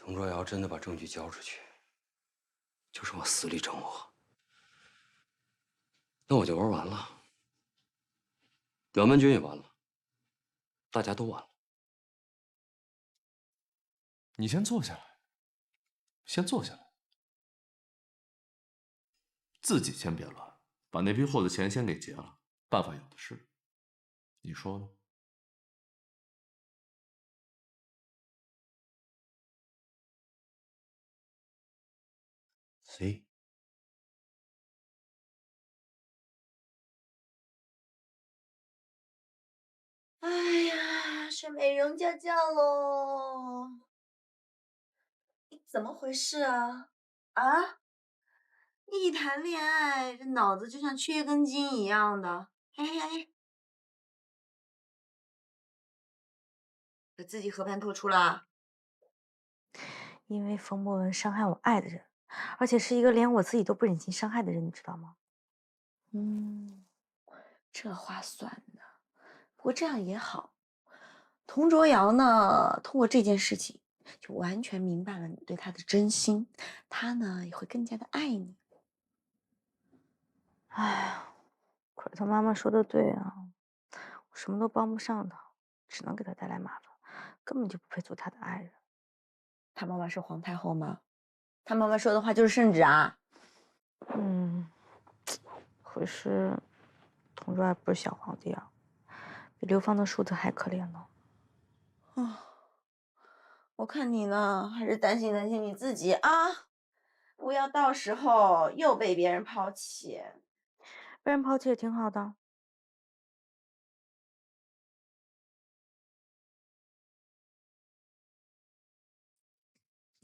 Speaker 9: 童卓瑶真的把证据交出去，就剩我死里整我，那我就玩完了，阮文军也完了，大家都完了。
Speaker 7: 你先坐下来，先坐下来，自己先别乱，把那批货的钱先给结了，办法有的是。你说呢？
Speaker 9: 谁？
Speaker 10: 哎呀，是美容觉觉喽！你怎么回事啊？啊？一谈恋爱，这脑子就像缺根筋一样的。哎哎哎，给自己和盘托出了。
Speaker 3: 因为冯博文伤害我爱的人，而且是一个连我自己都不忍心伤害的人，你知道吗？
Speaker 10: 这话算的。不过这样也好，童卓瑶呢，通过这件事情，就完全明白了你对他的真心，他呢也会更加的爱你。
Speaker 3: 哎呀，可是他妈妈说的对啊，我什么都帮不上他，只能给他带来麻烦，根本就不配做他的爱人。
Speaker 10: 他妈妈是皇太后吗？他妈妈说的话就是圣旨啊。
Speaker 3: 可是童卓还不是小皇帝啊，比流放的庶子还可怜呢。
Speaker 10: 我看你呢，还是担心你自己啊，不要到时候又被别人抛弃。
Speaker 3: 被人抛弃也挺好的。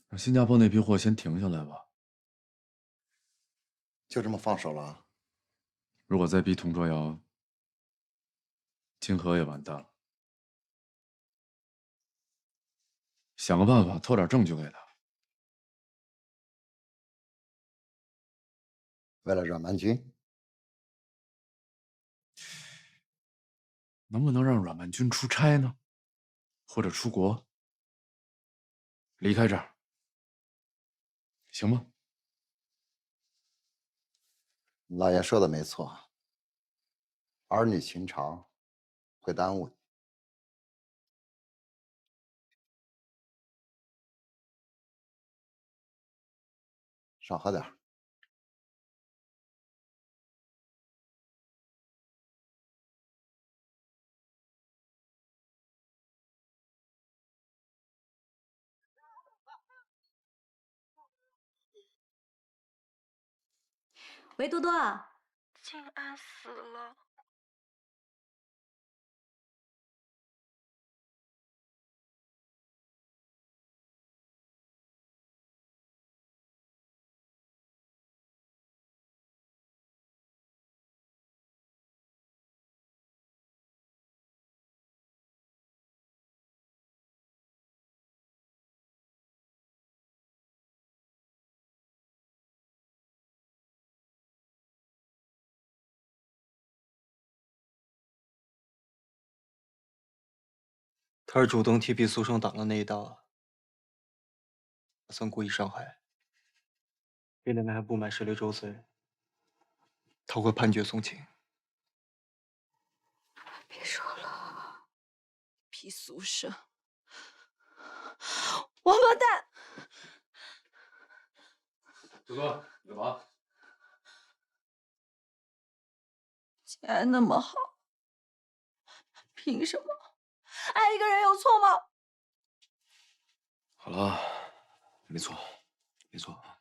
Speaker 7: 让新加坡那批货先停下来吧。
Speaker 11: 就这么放手了？
Speaker 7: 如果再逼童卓瑶，金河也完蛋了。想个办法偷点证据给他。
Speaker 11: 为了阮曼君？
Speaker 7: 能不能让阮曼君出差呢？或者出国？离开这儿，行吗？
Speaker 11: 老爷说的没错，儿女情长会耽误你。少喝点儿。
Speaker 3: 喂，多多。
Speaker 1: 静安死了。
Speaker 4: 他是主动提笔诉讼党的那一道，打算故意伤害。别奶奶还不满16周岁，他会判决送请。
Speaker 8: 别说了，批俗生，王八蛋！
Speaker 7: 多多，你干嘛？
Speaker 10: 静安那么好，凭什么？爱一个人有错吗？
Speaker 7: 好了，没错，没错啊。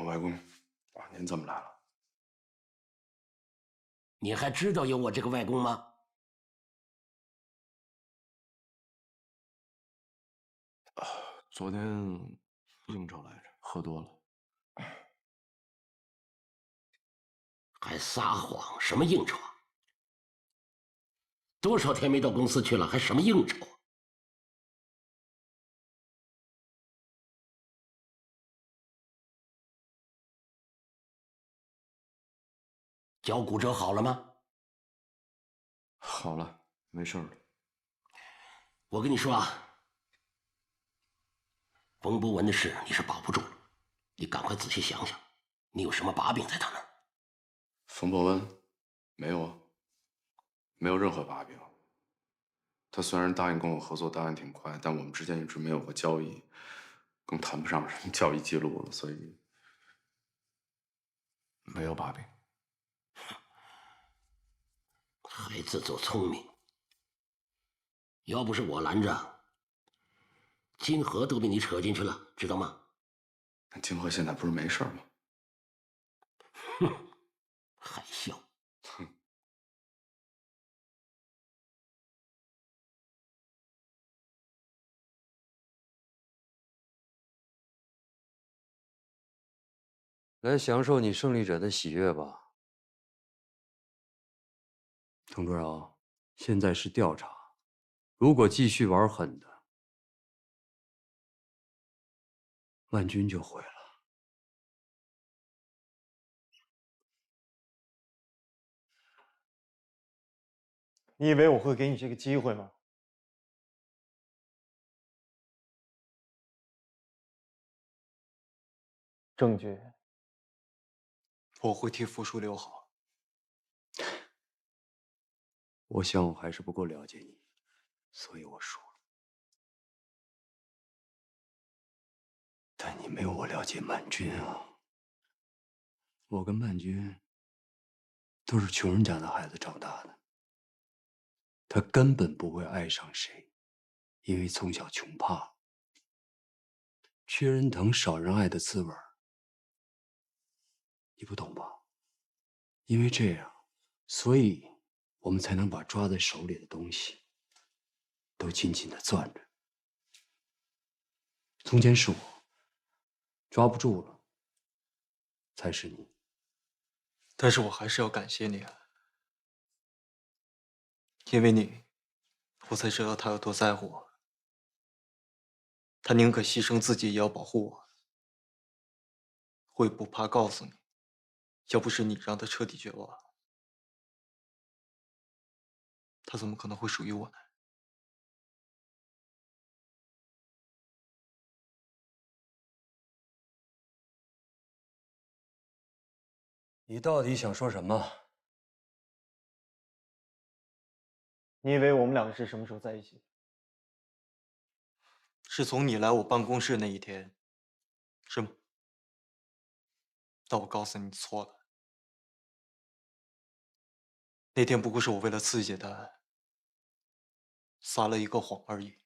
Speaker 7: 外公，您怎么来了？
Speaker 12: 你还知道有我这个外公吗？
Speaker 7: 昨天应酬来着，喝多了。
Speaker 12: 还撒谎，什么应酬啊？多少天没到公司去了，还什么应酬？脚骨折好了吗？
Speaker 7: 好了，没事了。
Speaker 12: 我跟你说啊，冯博文的事你是保不住了，你赶快仔细想想，你有什么把柄在他那儿？
Speaker 7: 冯博文，没有啊，没有任何把柄。他虽然答应跟我合作，答应挺快，但我们之间一直没有过交易，更谈不上什么交易记录了，所以没有把柄。
Speaker 12: 还自作聪明，要不是我拦着，金河都被你扯进去了，知道吗？
Speaker 7: 那金河现在不是没事吗？
Speaker 12: 哼，还笑。
Speaker 7: 哼。
Speaker 5: 来享受你胜利者的喜悦吧。佟卓瑶，现在是调查，如果继续玩狠的，万军就毁了。
Speaker 4: 你以为我会给你这个机会吗？证据，我会替付叔留好。
Speaker 5: 我想我还是不够了解你，所以我输了。但你没有我了解曼君啊。我跟曼君都是穷人家的孩子长大的，他根本不会爱上谁，因为从小穷怕了。缺人疼少人爱的滋味，你不懂吧？因为这样，所以我们才能把抓在手里的东西都紧紧地攥着。从前是我，抓不住了，才是你。
Speaker 4: 但是我还是要感谢你啊，因为你，我才知道他有多在乎我。他宁可牺牲自己也要保护我。我也不怕告诉你，要不是你让他彻底绝望，他怎么可能会属于我呢？
Speaker 5: 你到底想说什么？
Speaker 4: 你以为我们两个是什么时候在一起的？是从你来我办公室那一天，是吗？但我告诉你错了。那天不过是我为了刺激他，撒了一个谎而已。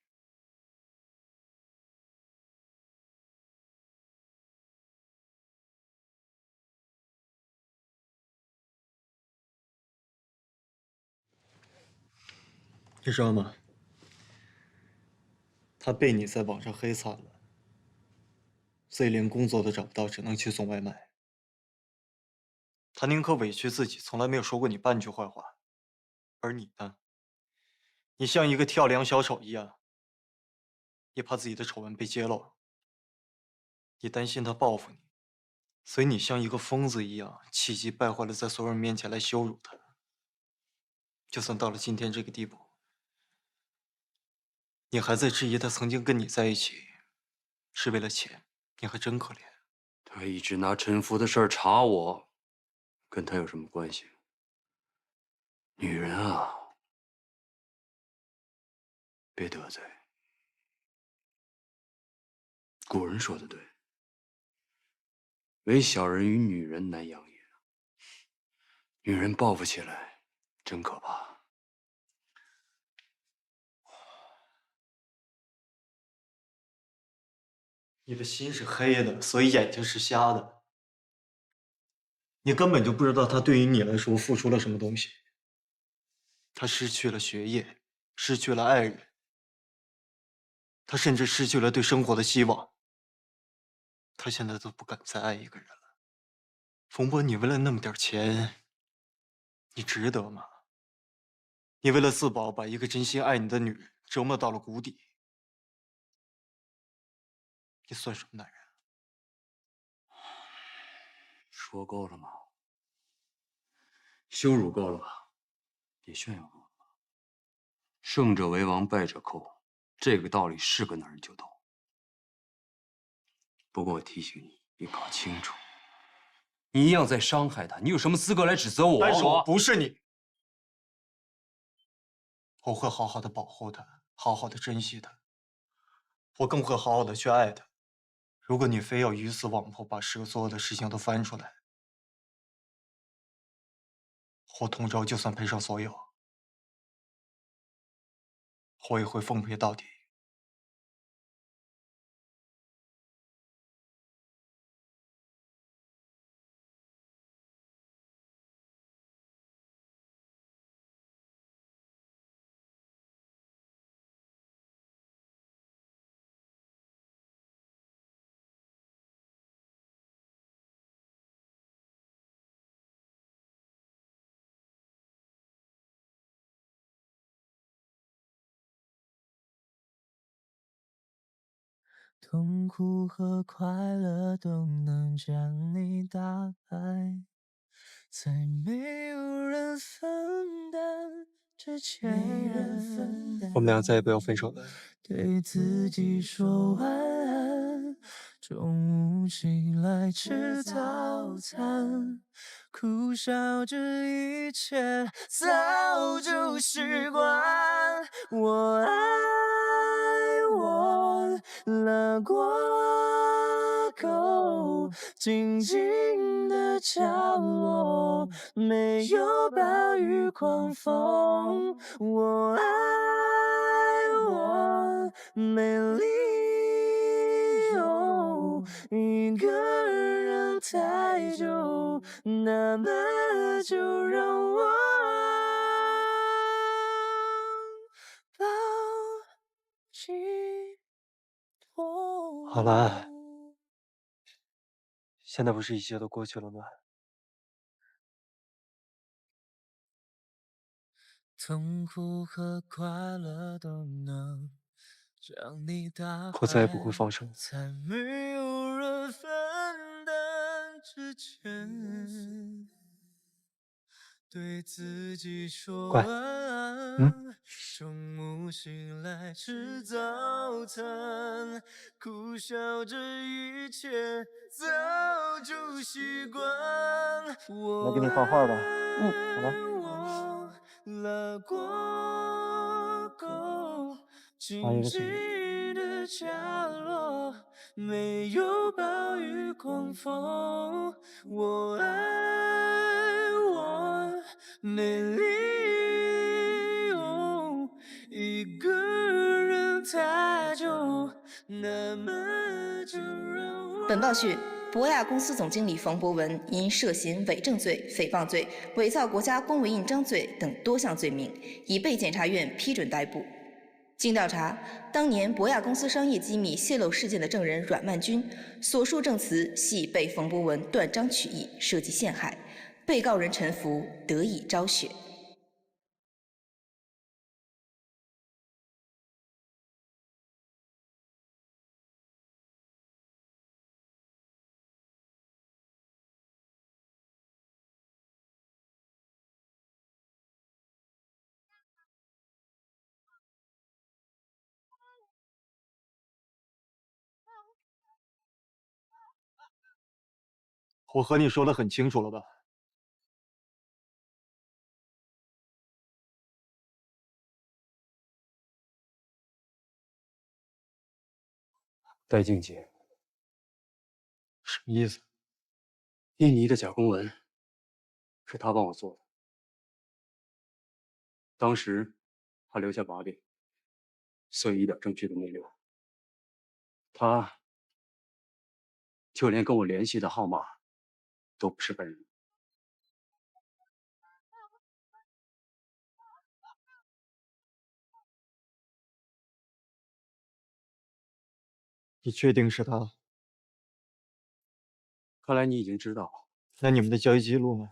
Speaker 4: 你知道吗？他被你在网上黑惨了，所以连工作都找不到，只能去送外卖。他宁可委屈自己，从来没有说过你半句坏话。而你呢？你像一个跳梁小丑一样，你怕自己的丑闻被揭露，你担心他报复你，所以你像一个疯子一样，气急败坏的在所有人面前来羞辱他。就算到了今天这个地步，你还在质疑他曾经跟你在一起是为了钱，你还真可怜。
Speaker 5: 他一直拿陈福的事儿查我，跟他有什么关系？女人啊，别得罪。古人说的对，唯小人与女人难养也。女人报复起来真可怕。
Speaker 4: 你的心是黑的，所以眼睛是瞎的。你根本就不知道他对于你来说付出了什么东西。他失去了学业，失去了爱人，他甚至失去了对生活的希望。他现在都不敢再爱一个人了。冯波，你为了那么点钱，你值得吗？你为了自保，把一个真心爱你的女人折磨到了谷底，你算什么男人？
Speaker 5: 说够了吗？羞辱够了吧？别炫耀够了吧？胜者为王，败者寇，这个道理是个男人就懂。不过我提醒你，别搞清楚，你一样在伤害他，你有什么资格来指责我？
Speaker 4: 但是我不是你。我会好好的保护他，好好的珍惜他，我更会好好的去爱他。如果你非要鱼死网破，把所有的事情都翻出来，我佟昭就算赔上所有，我也会奉陪到底。
Speaker 13: 痛苦和快乐都能将你打败，在没有人分担之前，
Speaker 4: 我们俩再也不要分手了。
Speaker 13: 对自己说晚安，中午醒来吃早餐，苦笑这一切早就习惯。我爱我了过口，静静的角落，没有暴雨狂风。我爱我没理由，一个人太久，那么就让我抱紧我。
Speaker 4: 好了，现在不是一切都过去了吗？
Speaker 13: 痛苦和快乐都能将你打败，
Speaker 4: 我再也不会放手。
Speaker 13: 在没有人分担之前，对自己说晚安。中午醒来吃早餐，苦笑这一切早就习惯。
Speaker 4: 来给你画画吧。好了。
Speaker 13: 了过口，静静的角落，没有暴雨狂风。我爱我没理由，一个人太久，那么就让我。
Speaker 14: 本报讯。博雅公司总经理冯博文因涉嫌伪证罪、诽谤罪、伪造国家公文印章罪等多项罪名，已被检察院批准逮捕。经调查，当年博雅公司商业机密泄露事件的证人阮万军所述证词系被冯博文断章取义，设计陷害，被告人陈福得以昭雪。
Speaker 4: 我和你说的很清楚了吧？
Speaker 5: 戴静姐，
Speaker 4: 什么意思？
Speaker 5: 印尼的假公文是他帮我做的，当时他留下把柄，所以一点证据都没留。他就连跟我联系的号码都不是本人。
Speaker 4: 你确定是他？
Speaker 5: 看来你已经知道了。
Speaker 4: 那你们的交易记录呢？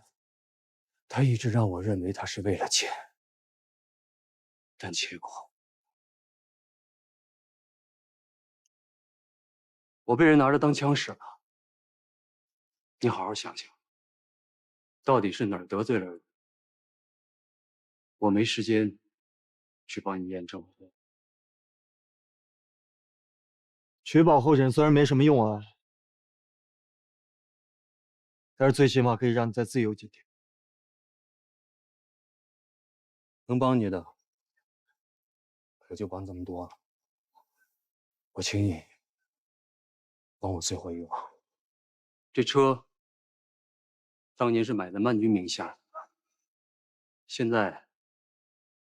Speaker 5: 他一直让我认为他是为了钱，但结果我被人拿着当枪使了。你好好想想，到底是哪儿得罪了人？我没时间去帮你验证。
Speaker 4: 取保候审虽然没什么用啊，但是最起码可以让你再自由几天。
Speaker 5: 能帮你的，可就帮这么多了。我请你帮我最后一个忙。这车当年是买在曼君名下的，现在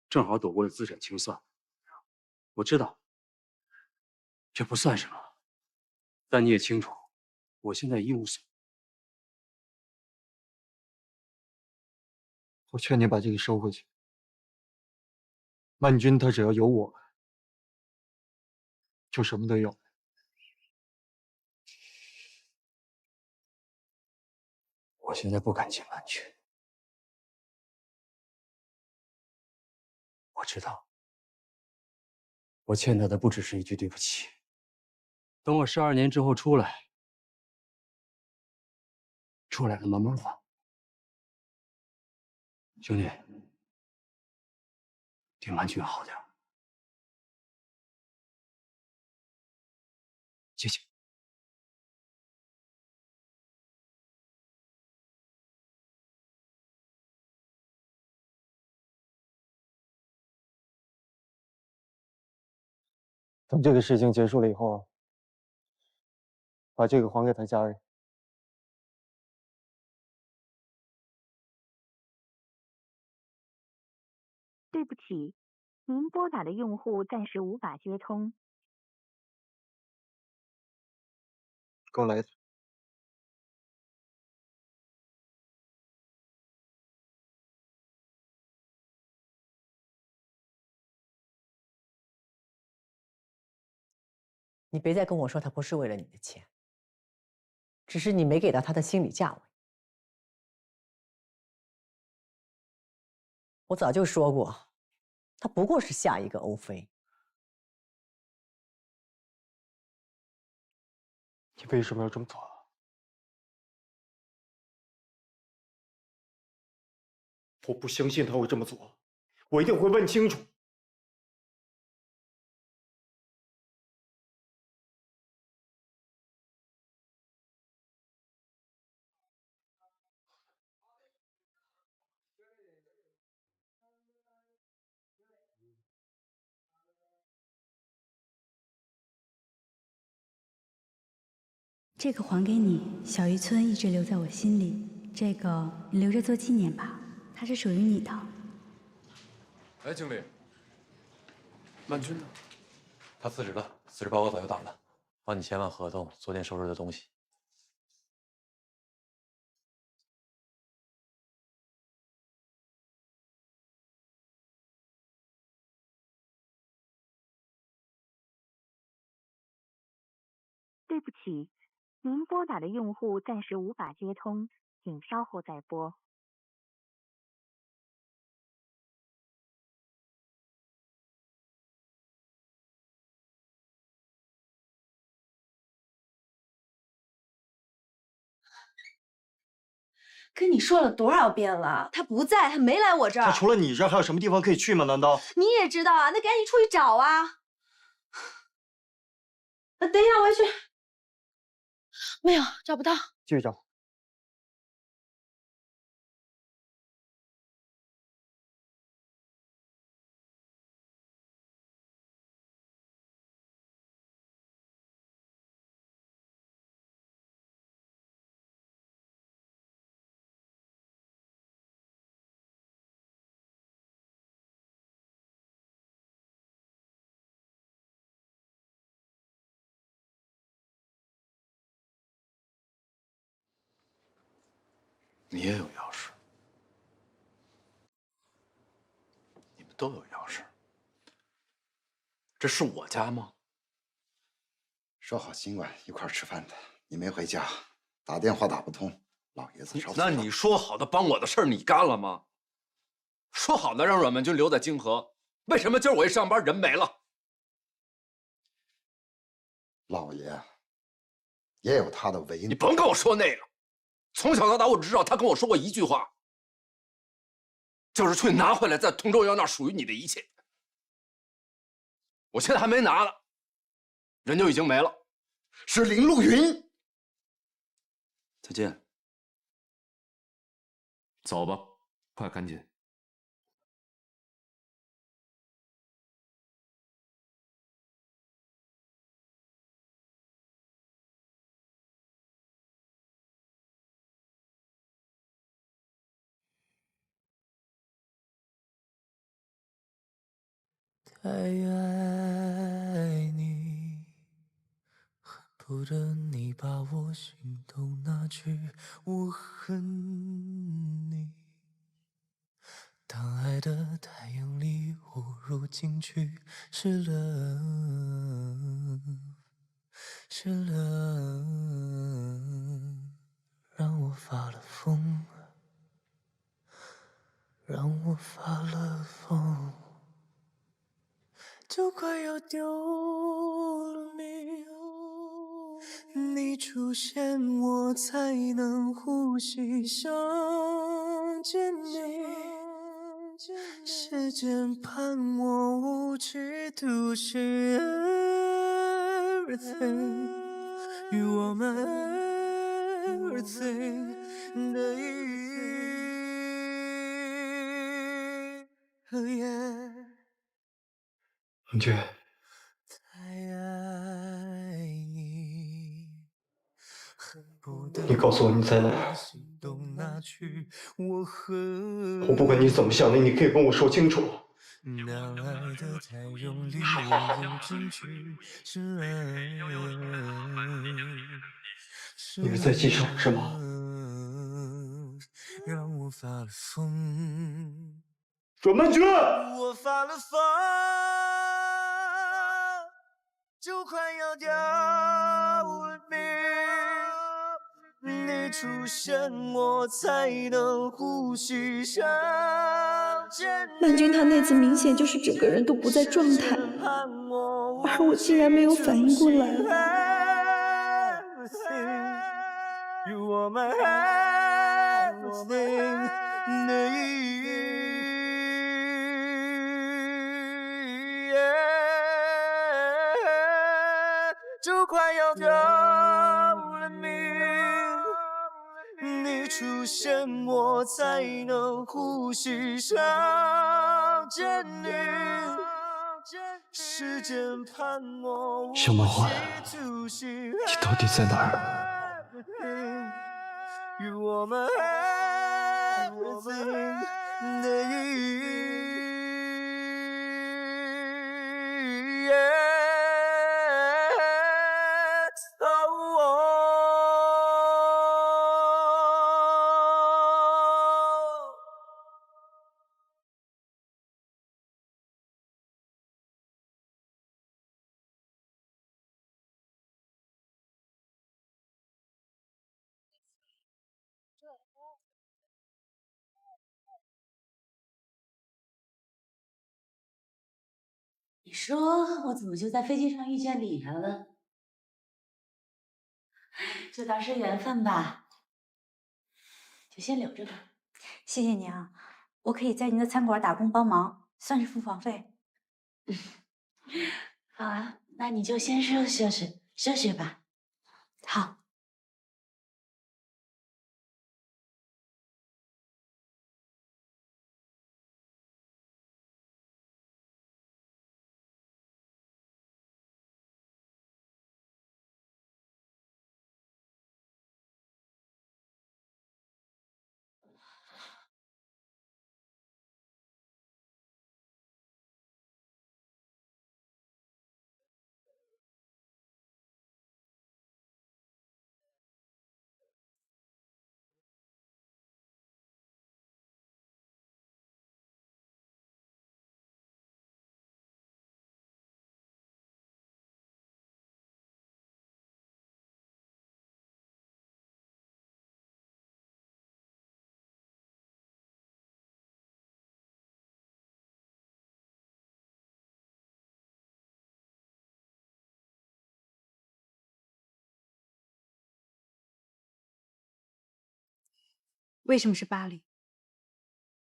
Speaker 5: 正好躲过了资产清算。我知道这不算什么，但你也清楚，我现在一无所有。
Speaker 4: 我劝你把这个收回去。曼君他只要有我，就什么都有。
Speaker 5: 我现在不敢见曼君。我知道，我欠他的不只是一句对不起。等我12年之后出来了慢慢还。兄弟，对曼君好点。谢谢。
Speaker 4: 等这个事情结束了以后，把这个还给他家人。
Speaker 15: 对不起，您拨打的用户暂时无法接通。
Speaker 4: 给我来一次。
Speaker 2: 你别再跟我说他不是为了你的钱，只是你没给到他的心理价位。我早就说过，他不过是下一个欧菲。
Speaker 4: 你为什么要这么做啊？我不相信他会这么做，我一定会问清楚。
Speaker 3: 这个还给你，小渔村一直留在我心里。这个你留着做纪念吧，它是属于你的。
Speaker 17: 哎，经理，曼君呢？他辞职了，辞职报告早就打了，帮你签完合同，昨天收拾的东西。
Speaker 15: 对不起，您拨打的用户暂时无法接通，请稍后再拨。
Speaker 10: 跟你说了多少遍了，他不在，他没来我这儿。
Speaker 4: 他除了你这儿还有什么地方可以去吗？难道
Speaker 10: 你也知道啊？那赶紧出去找啊！等一下，我去。没有，找不到。
Speaker 4: 继续找。
Speaker 21: 你也有钥匙，你们都有钥匙。这是我家吗？
Speaker 11: 说好今晚一块儿吃饭的，你没回家，打电话打不通，老爷子烧。
Speaker 5: 那你说好的帮我的事儿，你干了吗？说好的让阮曼君留在泾河，为什么今儿我一上班人没了？
Speaker 11: 老爷也有他的为难。
Speaker 5: 你甭跟我说那个，从小到大我只知道他跟我说过一句话，就是去拿回来在同州窑那属于你的一切。我现在还没拿呢，人就已经没了。
Speaker 11: 是林陆云。
Speaker 5: 再见。走吧，快赶紧。
Speaker 13: 太爱你，恨不得你把我心都拿去。我恨你，当爱的太阳里误入禁区，是冷，是冷，让我发了疯，让我发了疯。就快要丢了命，你出现我才能呼吸，想见你，时间判我无期徒刑 ，everything 与我们 everything 的意义。
Speaker 4: 明君，你告诉我你在哪儿？我不管你怎么想的，你可以跟我说清楚。你是在机场是吗？阮曼君，
Speaker 13: 我发了疯，就快要掉了命，你出现我才能呼吸，想见你。
Speaker 18: 曼君他那次明显就是整个人都不在状态，而我竟然没有反应过来。
Speaker 13: 我们 everything 的意义。就快要掉了命，你出现我才能呼吸，想见你。时间判我
Speaker 4: 小满环，你到底在哪儿？
Speaker 13: 与我们 everything 的意义。
Speaker 2: 你说我怎么就在飞机上遇见你了呢？这倒是缘分吧，就先留着吧。
Speaker 3: 谢谢你啊，我可以在您的餐馆打工帮忙，算是付房费。
Speaker 2: 好啊，那你就先休息吧。
Speaker 3: 好。为什么是巴黎？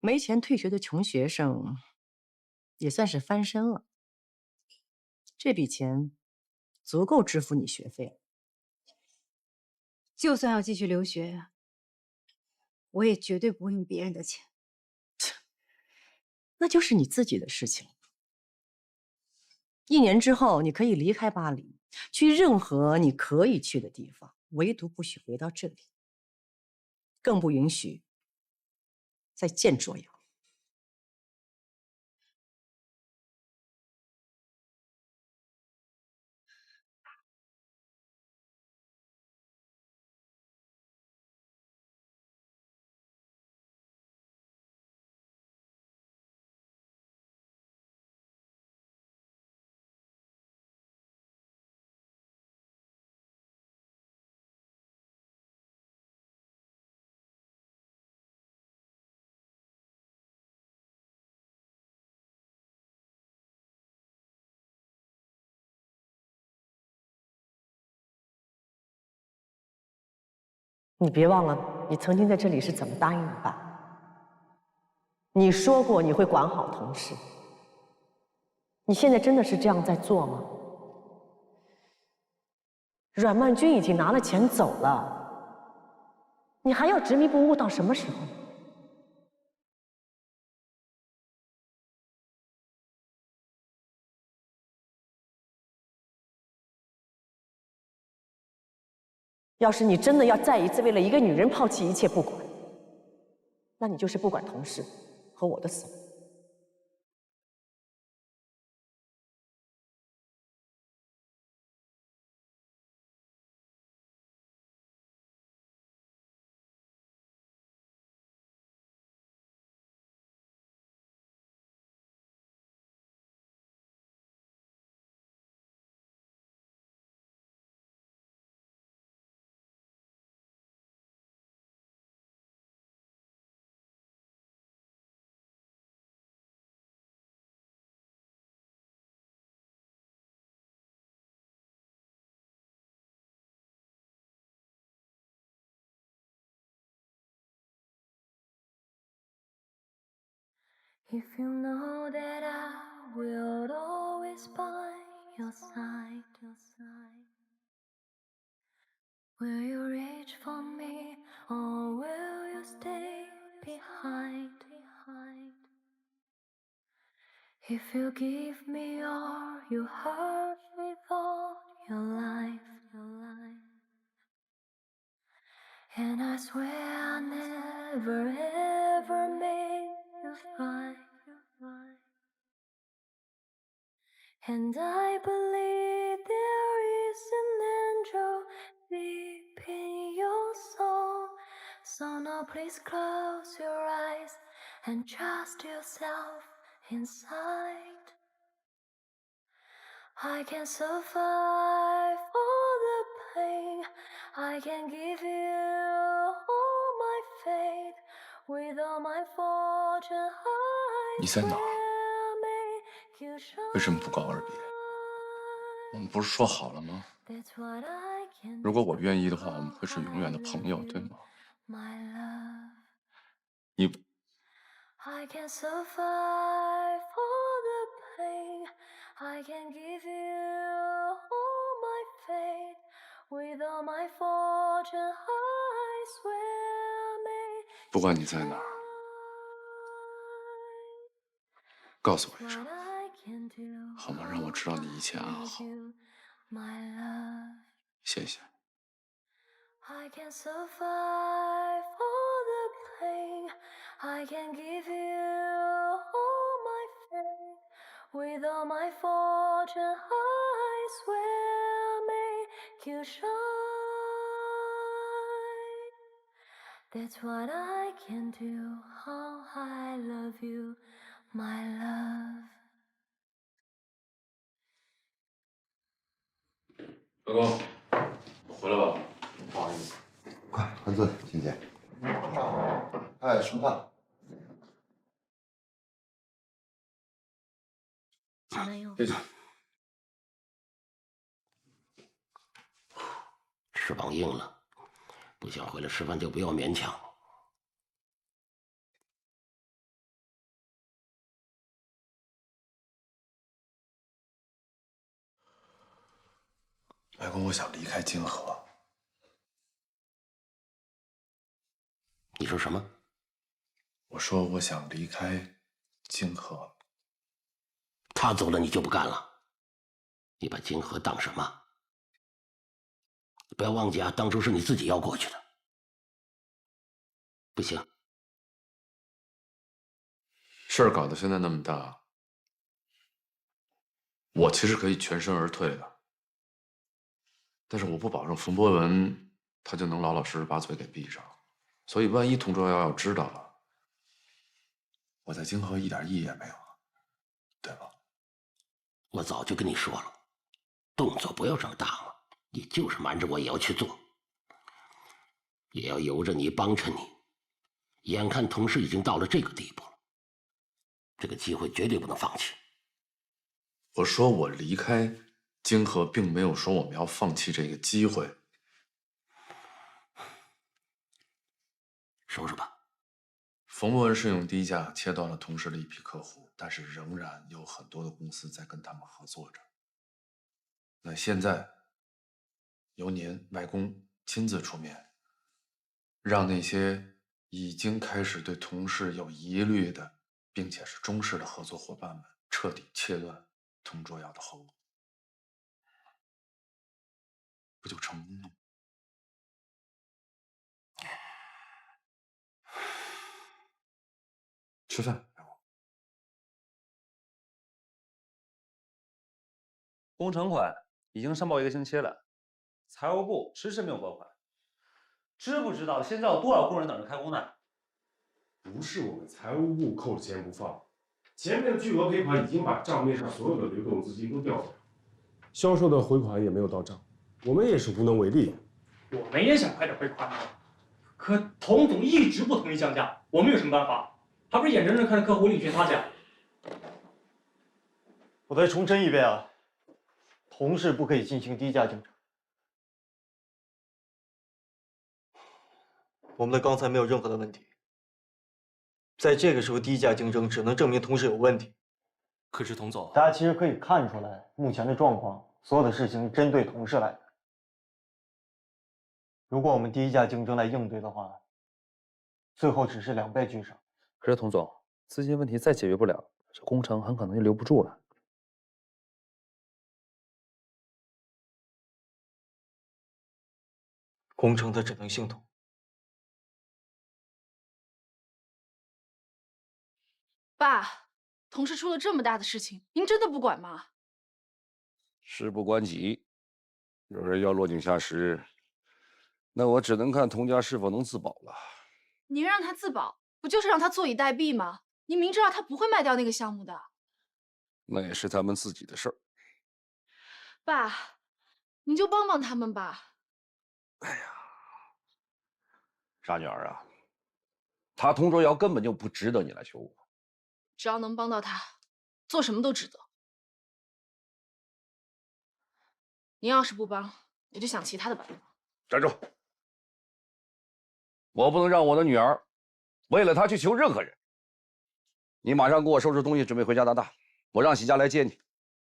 Speaker 2: 没钱退学的穷学生，也算是翻身了。这笔钱足够支付你学费了。
Speaker 3: 就算要继续留学，我也绝对不会用别人的钱。
Speaker 2: 那就是你自己的事情。1年之后，你可以离开巴黎，去任何你可以去的地方，唯独不许回到这里，更不允许再见卓瑶。你别忘了，你曾经在这里是怎么答应你爸？你说过你会管好同事，你现在真的是这样在做吗？阮曼君已经拿了钱走了，你还要执迷不悟到什么时候？要是你真的要再一次为了一个女人抛弃一切不管，那你就是不管同事和我的死活。
Speaker 1: If you know that I will always by your side, will you reach for me or will you stay behind? If you give me all you hurt with all your life, and I swear I never ever made you cry. And I believe there is an angel deep in your soul. So now please close your eyes and trust yourself inside. I can survive all the pain. I can give you all my faith. With all my fortune, I
Speaker 7: 你在哪儿？
Speaker 1: will make you shine.
Speaker 7: 为什么不告而别？我们不是说好了吗？如果我愿意的话，我们会是永远的朋友，对吗？你
Speaker 1: I can survive all the pain. I can give you all my faith. With all my fortune, I swear I'll make
Speaker 7: 不管你在哪儿，告诉我一声，
Speaker 1: what I can do.
Speaker 7: 好吗？让我知道你一切安好。
Speaker 1: My love.
Speaker 7: 谢谢。
Speaker 1: I can survive all the pain. I can give you all my faith. With all my fortune, I swear I'll make you shine. That's what I can do. How I love you, my love.
Speaker 7: 老公，回来吧，不好意思。
Speaker 11: 快换座，秦姐。哎，什么饭？
Speaker 1: 小男友。
Speaker 7: 谢谢。
Speaker 12: 翅膀硬了，不想回来吃饭就不要勉强。
Speaker 21: 我想离开金河。
Speaker 12: 你说什么？
Speaker 21: 我说我想离开金河。
Speaker 12: 他走了你就不干了？你把金河当什么？不要忘记啊，当初是你自己要过去的。不行，
Speaker 7: 事儿搞得现在那么大，我其实可以全身而退的，但是我不保证冯博文他就能老老实实把嘴给闭上，所以万一佟卓瑶要知道了，我在金河一点意义也没有了，对吧？
Speaker 12: 我早就跟你说了，动作不要这么大嘛，你就是瞒着我也要去做，也要由着你帮衬你。眼看同事已经到了这个地步了，这个机会绝对不能放弃。
Speaker 7: 我说我离开金河，并没有说我们要放弃这个机会。
Speaker 12: 收拾吧。
Speaker 7: 冯博文是用低价切断了同事的一批客户，但是仍然有很多的公司在跟他们合作着。那现在由您外公亲自出面，让那些已经开始对同事有疑虑的，并且是中式的合作伙伴们，彻底切断佟卓瑶的后路，不就成功了吗？吃饭。
Speaker 19: 工程款已经上报1个星期了，财务部迟迟没有拨款。知不知道现在有多少工人等着开工呢？
Speaker 20: 不是我们财务部扣着钱不放，前面的巨额赔款已经把账面上所有的流动资金都调走了，销售的回款也没有到账，我们也是无能为力。
Speaker 23: 我们也想快点回款啊，可童总一直不同意降价，我们有什么办法？还不是眼睁睁看着客户另寻他价。
Speaker 4: 我再重申一遍啊，同事不可以进行低价竞争。我们的钢材没有任何的问题，在这个时候低价竞争只能证明同事有问题。
Speaker 19: 可是童总，
Speaker 4: 大家其实可以看出来，目前的状况，所有的事情针对同事来的。如果我们低价竞争来应对的话，最后只是两败俱伤。
Speaker 19: 可是童总，资金问题再解决不了，这工程很可能就留不住了。
Speaker 4: 工程它只能幸同。
Speaker 6: 爸，同事出了这么大的事情，您真的不管吗？
Speaker 9: 事不关己，有人要落井下石，那我只能看童家是否能自保了。
Speaker 6: 您让他自保，不就是让他坐以待毙吗？您明知道他不会卖掉那个项目的。
Speaker 9: 那也是他们自己的事儿。
Speaker 6: 爸，您就帮帮他们吧。
Speaker 9: 傻女儿啊，他佟卓瑶根本就不值得你来求我。
Speaker 6: 只要能帮到他，做什么都值得。您要是不帮，我就想其他的办法。
Speaker 9: 站住！我不能让我的女儿为了他去求任何人。你马上给我收拾东西，准备回加拿大。我让喜佳来接你。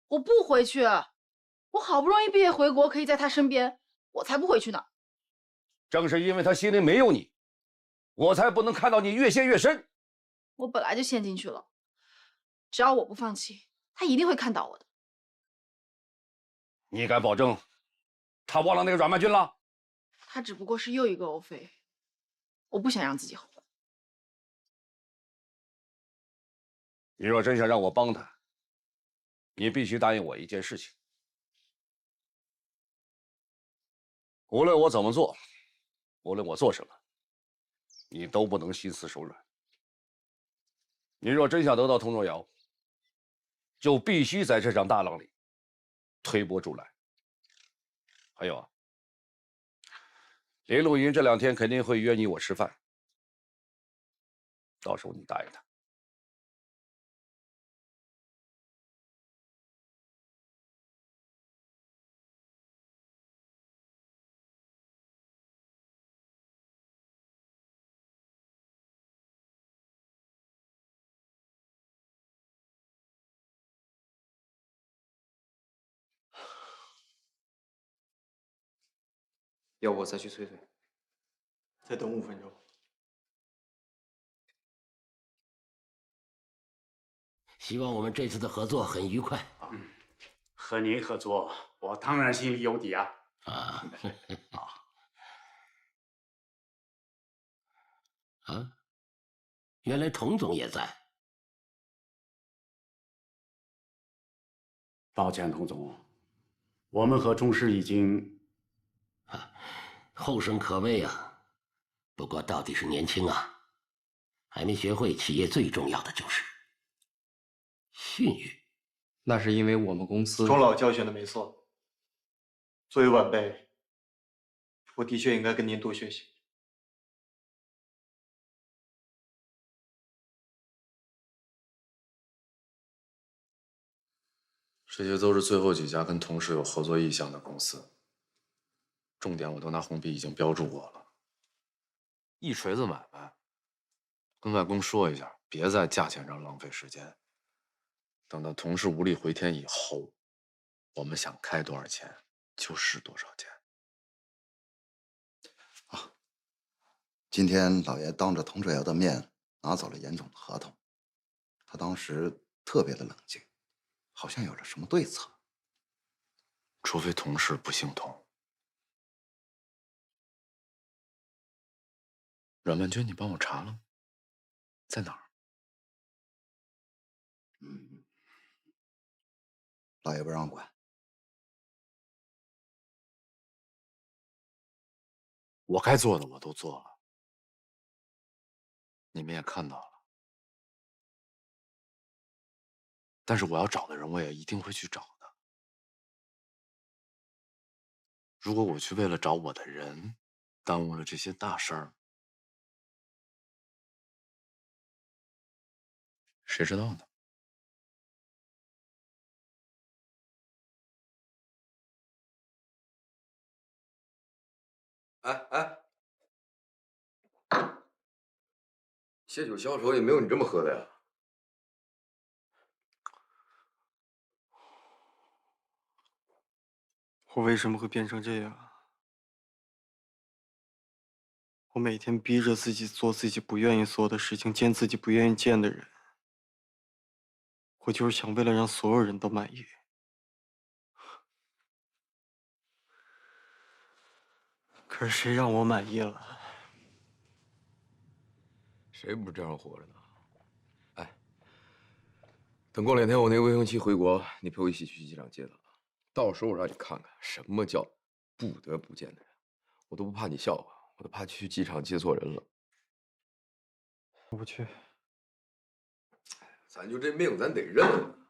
Speaker 6: 我不回去，我好不容易毕业回国，可以在他身边，我才不回去呢。
Speaker 9: 正是因为他心里没有你，我才不能看到你越陷越深。
Speaker 6: 我本来就陷进去了，只要我不放弃，他一定会看到我的。
Speaker 9: 你敢保证，他忘了那个阮曼君了？
Speaker 6: 他只不过是又一个欧菲，我不想让自己后悔。
Speaker 9: 你若真想让我帮他，你必须答应我一件事情：无论我怎么做，无论我做什么，你都不能心慈手软。你若真想得到佟若瑶，就必须在这场大浪里推波助澜。还有啊，林露云这2天肯定会约你我吃饭，到时候你答应他。
Speaker 8: 要不我再去催催。
Speaker 4: 再等5分钟。
Speaker 12: 希望我们这次的合作很愉快。
Speaker 16: 和您合作，我当然心里有底啊。
Speaker 12: 啊，原来童总也在。
Speaker 16: 抱歉，童总，我们和中视已经
Speaker 12: 后生可畏啊，不过到底是年轻啊，还没学会企业最重要的就是信誉。
Speaker 8: 那是因为我们公司
Speaker 4: 钟老教训的没错。作为晚辈，我的确应该跟您多学习。
Speaker 7: 这些都是最后几家跟同事有合作意向的公司，重点我都拿红笔已经标注过了。一锤子买卖，跟外公说一下，别在价钱上浪费时间。等到同事无力回天以后，我们想开多少钱就是多少钱。
Speaker 11: 今天老爷当着童哲瑶的面拿走了严总的合同，他当时特别的冷静，好像有着什么对策。
Speaker 7: 除非同事不姓童。阮曼君，你帮我查了吗？在哪儿？
Speaker 11: 老爷不让管。
Speaker 7: 我该做的我都做了，你们也看到了。但是我要找的人，我也一定会去找的。如果我去为了找我的人，耽误了这些大事儿，谁知道呢？
Speaker 9: 借酒消愁也没有你这么喝的呀。
Speaker 4: 我为什么会变成这样？我每天逼着自己做自己不愿意做的事情，见自己不愿意见的人。我就是想为了让所有人都满意。可是谁让我满意了？
Speaker 9: 谁不是这样活着呢？哎，等过2天我那个未婚妻回国，你陪我一起去机场接她。到时候我让你看看什么叫不得不见的人。我都不怕你笑话，我都怕去机场接错人了。
Speaker 4: 我不去。
Speaker 9: 咱就这命，咱得认了。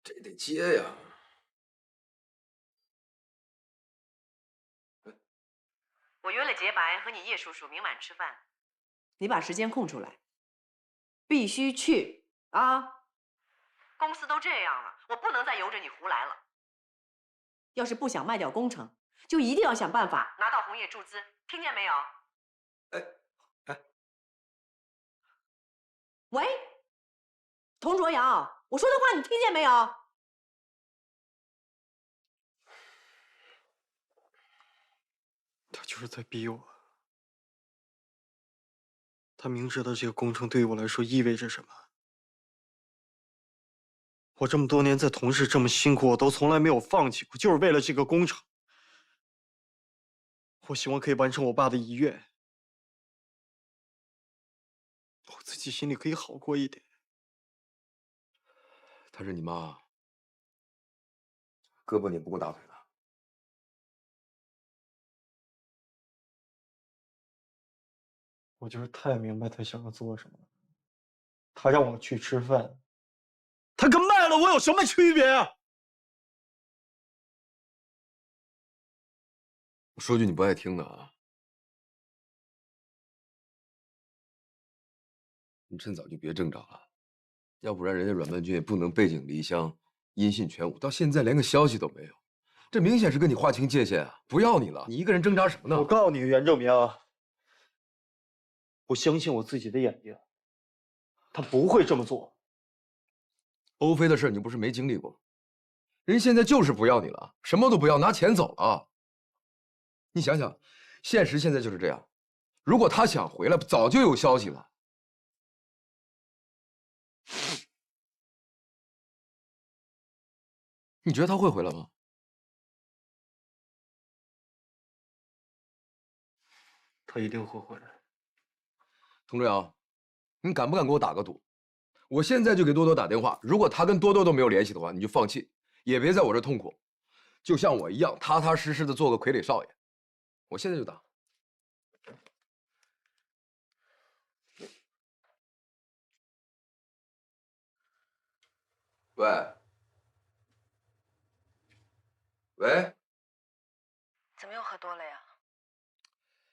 Speaker 9: 这得接呀！
Speaker 2: 我约了洁白和你叶叔叔明晚吃饭，你把时间空出来，必须去啊！公司都这样了，我不能再由着你胡来了。要是不想卖掉工程，就一定要想办法拿到红叶注资，听见没有？喂，童卓瑶，我说的话你听见没有？
Speaker 4: 他就是在逼我。他明知道这个工程对于我来说意味着什么。我这么多年在同事这么辛苦，我都从来没有放弃过，就是为了这个工程。我希望可以完成我爸的遗愿，我自己心里可以好过一点。
Speaker 9: 她是你妈，胳膊拧不过大腿的。
Speaker 4: 我就是太明白他想要做什么了。他让我去吃饭，他跟卖了我有什么区别啊？
Speaker 9: 我说句你不爱听的啊，你趁早就别挣扎了，要不然人家阮曼君也不能背井离乡，音信全无，到现在连个消息都没有。这明显是跟你划清界限啊！不要你了，你一个人挣扎什么呢？
Speaker 4: 我告诉你，袁正明，我相信我自己的眼睛，他不会这么做。
Speaker 9: 欧菲的事你不是没经历过吗？人现在就是不要你了，什么都不要，拿钱走了。你想想，现实现在就是这样。如果他想回来，早就有消息了。你觉得他会回来吗？
Speaker 4: 他一定会回来。
Speaker 9: 佟志尧，你敢不敢给我打个赌？我现在就给多多打电话，如果他跟多多都没有联系的话，你就放弃，也别在我这痛苦，就像我一样，踏踏实实的做个傀儡少爷。我现在就打。喂，喂，
Speaker 10: 怎么又喝多了呀？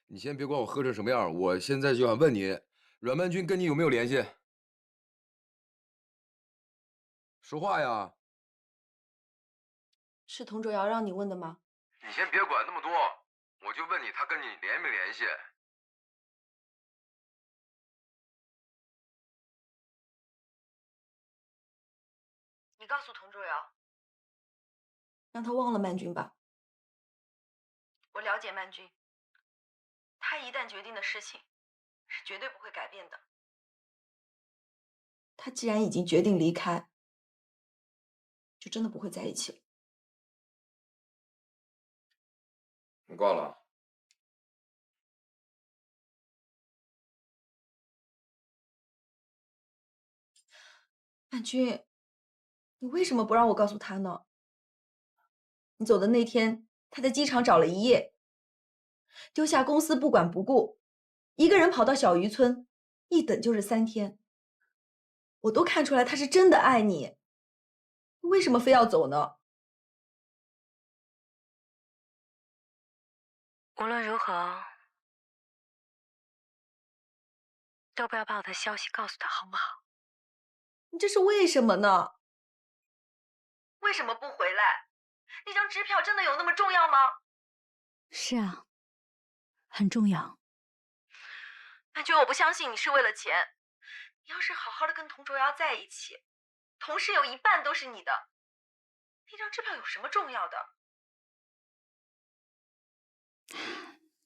Speaker 9: 你先别管我喝成什么样，我现在就想问你，阮曼君跟你有没有联系？说话呀！
Speaker 10: 是佟卓瑶让你问的吗？
Speaker 9: 你先别管那么多，我就问你，他跟你联没联系？
Speaker 10: 你告诉佟卓瑶，让他忘了曼君吧。我了解曼君，他一旦决定的事情，是绝对不会改变的。他既然已经决定离开，就真的不会在一起了。
Speaker 9: 你挂了。
Speaker 10: 曼君，你为什么不让我告诉他呢？你走的那天，他在机场找了一夜，丢下公司不管不顾，一个人跑到小渔村，一等就是3天。我都看出来他是真的爱你，为什么非要走呢？
Speaker 1: 无论如何，都不要把我的消息告诉他，好不好？
Speaker 10: 你这是为什么呢？为什么不回来？那张支票真的有那么重要吗？
Speaker 3: 是啊，很重要。
Speaker 10: 曼君，我不相信你是为了钱。你要是好好的跟佟卓瑶在一起，同事有一半都是你的，那张支票有什么重要的？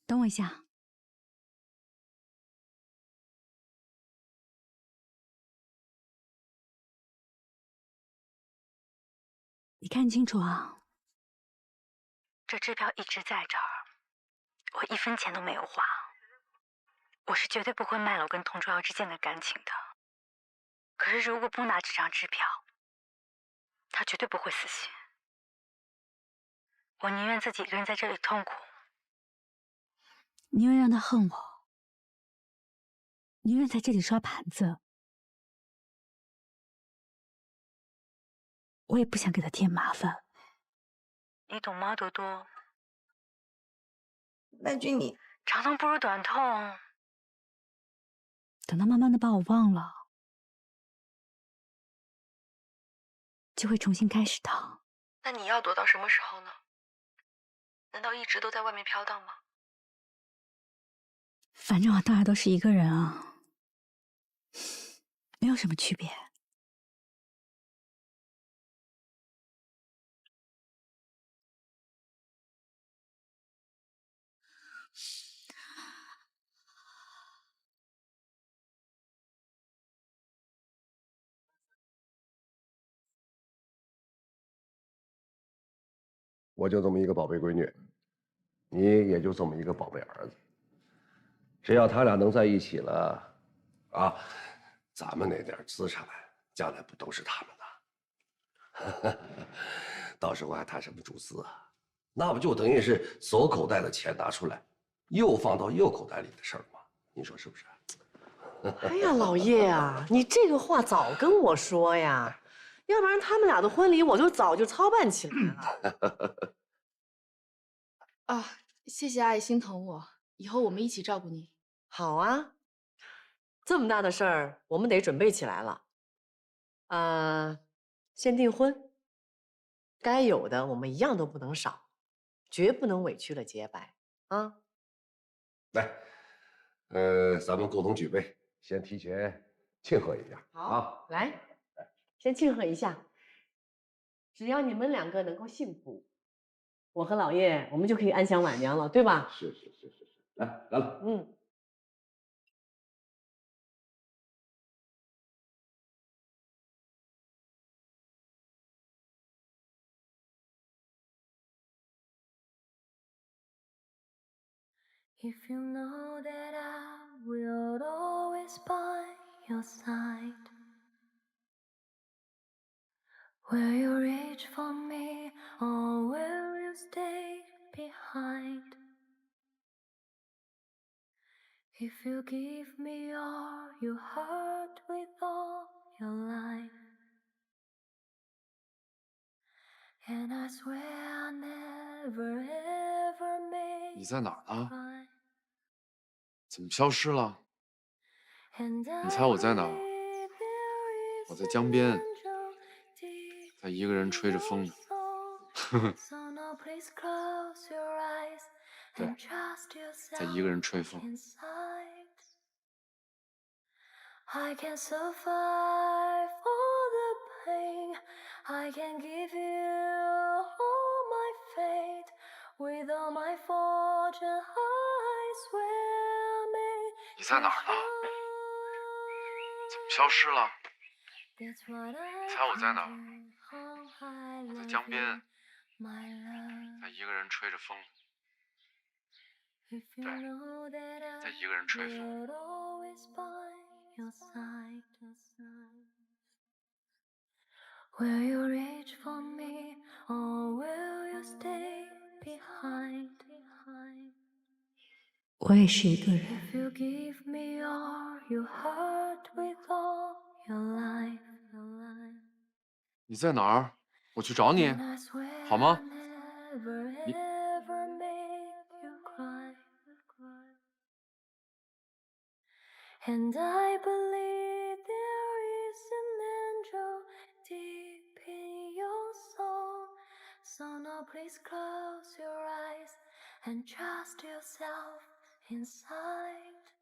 Speaker 3: 等我一下。你看清楚啊，
Speaker 1: 这支票一直在这儿，我1分钱都没有花。我是绝对不会卖了我跟佟卓瑶之间的感情的。可是如果不拿这张支票，他绝对不会死心。我宁愿自己一个人在这里痛苦，
Speaker 3: 宁愿让他恨我，宁愿在这里刷盘子，我也不想给他添麻烦。
Speaker 1: 你懂吗，多多？
Speaker 10: 曼君，你
Speaker 1: 长痛不如短痛。
Speaker 3: 等他慢慢的把我忘了，就会重新开始的。
Speaker 10: 那你要躲到什么时候呢？难道一直都在外面飘荡吗？
Speaker 3: 反正我到哪都是一个人啊，没有什么区别。
Speaker 9: 我就这么一个宝贝闺女，你也就这么一个宝贝儿子。只要他俩能在一起了，啊，咱们那点资产将来不都是他们的？到时候还谈什么注资啊？那不就等于是左口袋的钱拿出来，又放到右口袋里的事儿吗？你说是不是？
Speaker 2: 哎呀，老叶啊，你这个话早跟我说呀，要不然他们俩的婚礼我就早就操办起来了。
Speaker 6: 啊，谢谢阿姨心疼我，以后我们一起照顾你。
Speaker 2: 好啊，这么大的事儿，我们得准备起来了。先订婚，该有的我们一样都不能少。绝不能委屈了洁白啊！
Speaker 9: 来，咱们共同举杯，先提前庆贺一下啊！
Speaker 2: 来，先庆贺一下。只要你们两个能够幸福，我和老爷我们就可以安享晚年了，对吧？
Speaker 9: 是，来了。
Speaker 2: 嗯。
Speaker 1: If you know that I will always by your side, will you reach for me or will you stay behind? If you give me all your heart with all your life, and I swear I never ever make
Speaker 7: 你在哪儿呢？
Speaker 1: cry.
Speaker 7: 怎么消失了？你猜我在哪儿？我在江边，在一个人吹着风呢。对，在一个人吹风。
Speaker 1: I can survive all the pain. I can give you all my fate. With all my fortune, I swear me.
Speaker 7: 你在哪儿呢？怎么消失了？你猜我在哪儿？我在江边，在一个人吹着风。对，在一个人吹风。
Speaker 1: Will you reach for me or will you stay behind?
Speaker 18: 我也是一个人。
Speaker 1: If you give me all your heart with all your life.
Speaker 7: 你在哪儿？我去找你，好吗？你
Speaker 1: And I believe there is an angel deep in your soul. So now please close your eyes and trust yourself inside.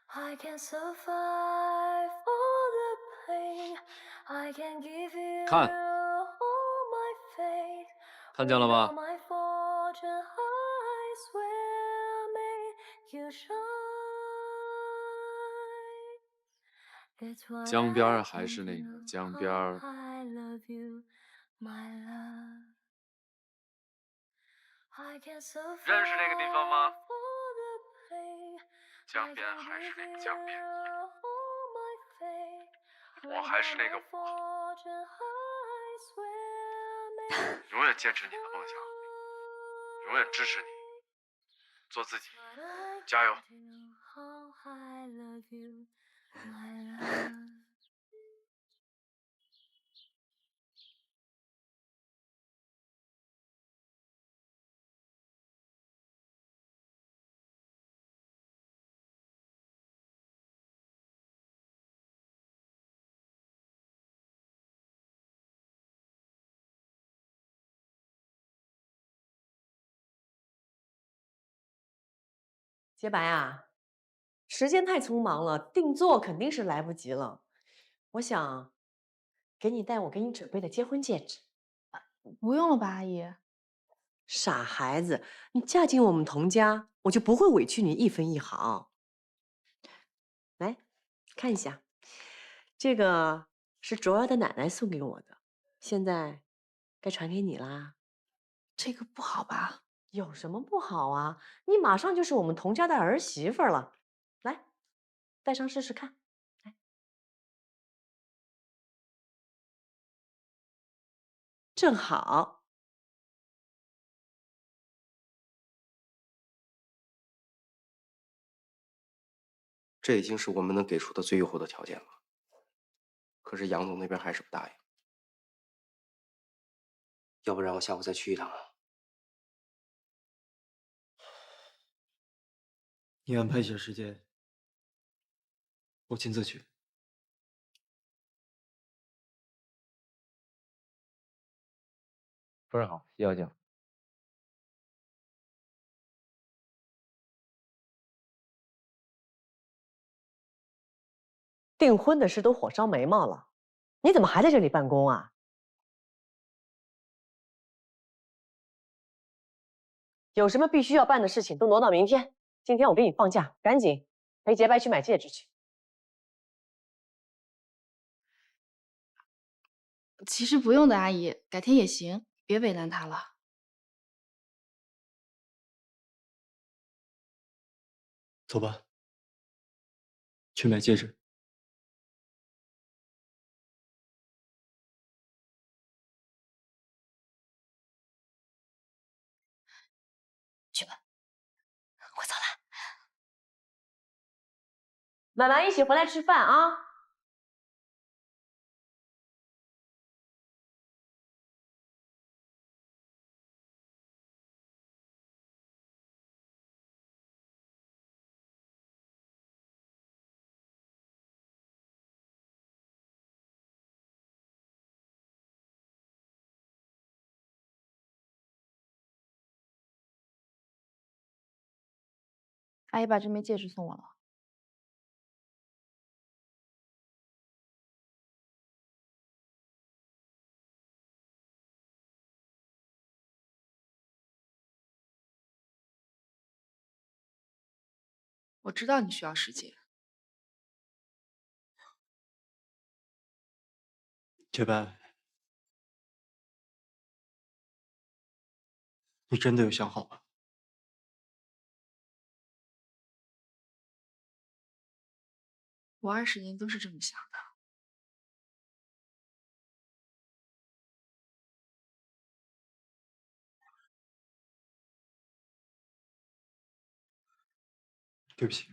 Speaker 1: I can survive all the pain. I can give you
Speaker 7: 看，
Speaker 1: all my fate.
Speaker 7: 看见了吗？
Speaker 1: With all my fortune, I swear make you shine.
Speaker 7: 江边儿还是那个江边儿。
Speaker 1: I love you, my love. I can survive
Speaker 7: 认识那个地方吗？
Speaker 1: all the pain.
Speaker 7: 江边还是那个江边，
Speaker 1: All my fate.
Speaker 7: 我还是那个
Speaker 1: With all my fortune, I swear make
Speaker 7: 永远坚持你的梦想，永远支持你，做自己，加油！
Speaker 1: how I love you, my love.
Speaker 2: 洁白啊，时间太匆忙了，定做肯定是来不及了。我想给你带我给你准备的结婚戒指。
Speaker 6: 不用了吧，阿姨。
Speaker 2: 傻孩子，你嫁进我们童家，我就不会委屈你一分一毫。来，看一下，这个是卓儿的奶奶送给我的，现在该传给你啦。
Speaker 6: 这个不好吧？
Speaker 2: 有什么不好啊？你马上就是我们童家的儿媳妇了，来，戴上试试看。来，正好。
Speaker 8: 这已经是我们能给出的最诱惑的条件了。可是杨总那边还是不答应，要不然我下午再去一趟。
Speaker 4: 你安排一下时间，我亲自去。
Speaker 14: 夫人好，叶小姐。
Speaker 2: 订婚的事都火烧眉毛了，你怎么还在这里办公啊？有什么必须要办的事情都挪到明天。今天我给你放假，赶紧陪洁白去买戒指去。
Speaker 6: 其实不用的，阿姨，改天也行，别为难他了。
Speaker 4: 走吧，去买戒指。
Speaker 2: 去吧，我走了。晚晚一起回来吃饭啊！
Speaker 6: 阿姨把这枚戒指送我了。我知道你需要时间。
Speaker 4: 洁白，你真的有想好吗？
Speaker 6: 我20年都是这么想的。
Speaker 4: 对不起，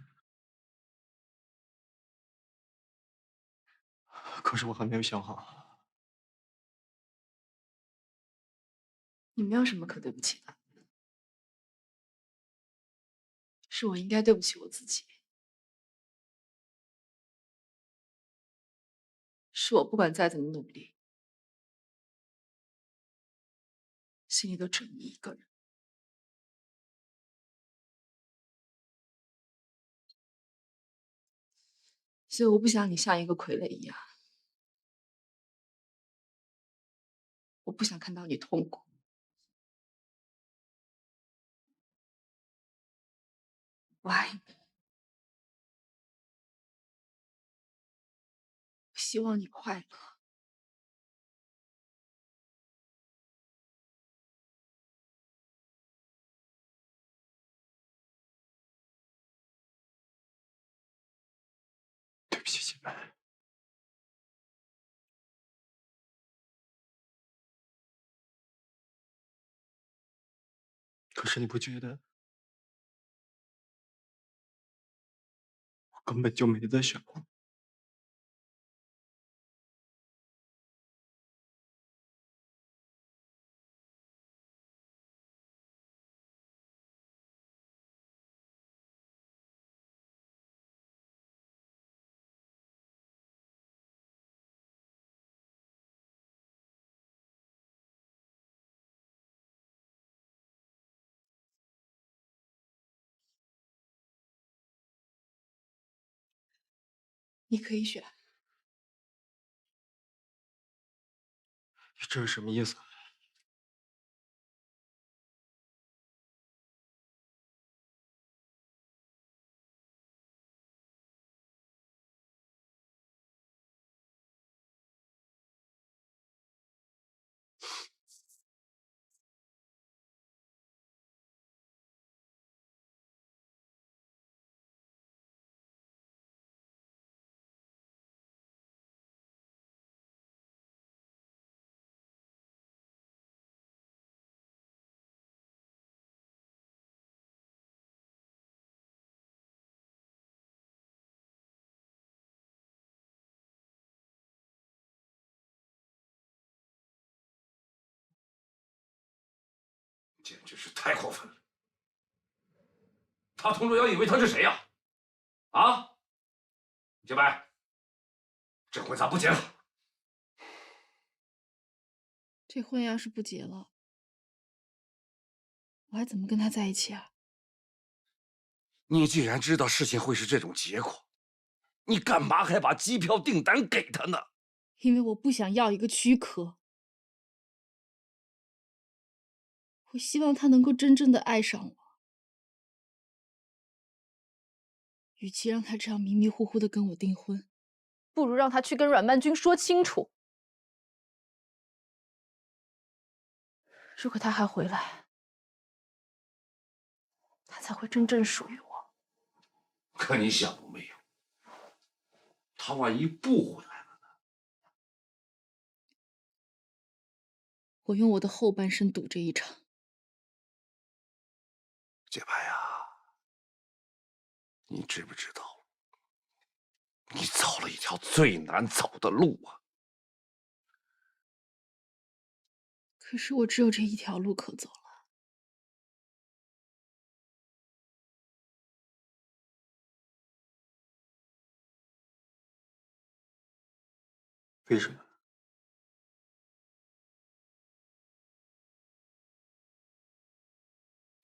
Speaker 4: 可是我还没有想好。
Speaker 6: 你没有什么可对不起的，是我应该对不起我自己，是我不管再怎么努力，心里都只有你一个人。所以我不想你像一个傀儡一样，我不想看到你痛苦。我爱你，我希望你快乐。
Speaker 4: 对不起，洁白。可是你不觉得我根本就没得选吗？
Speaker 6: 你可以选。
Speaker 4: 你这是什么意思？
Speaker 9: 简直是太过分了！他佟卓瑶以为他是谁呀？啊，洁白，这婚咱不结了。
Speaker 6: 这婚要是不结了，我还怎么跟他在一起啊？
Speaker 9: 你既然知道事情会是这种结果，你干嘛还把机票订单给他呢？
Speaker 6: 因为我不想要一个躯壳，我希望他能够真正的爱上我。与其让他这样迷迷糊糊的跟我订婚，不如让他去跟阮曼君说清楚。如果他还回来，他才会真正属于我。
Speaker 9: 可你想过没有？他万一不回来了呢？
Speaker 6: 我用我的后半生赌这一场。
Speaker 9: 洁白呀，你知不知道，你走了一条最难走的路啊！
Speaker 6: 可是我只有这一条路可走了。
Speaker 4: 为什么？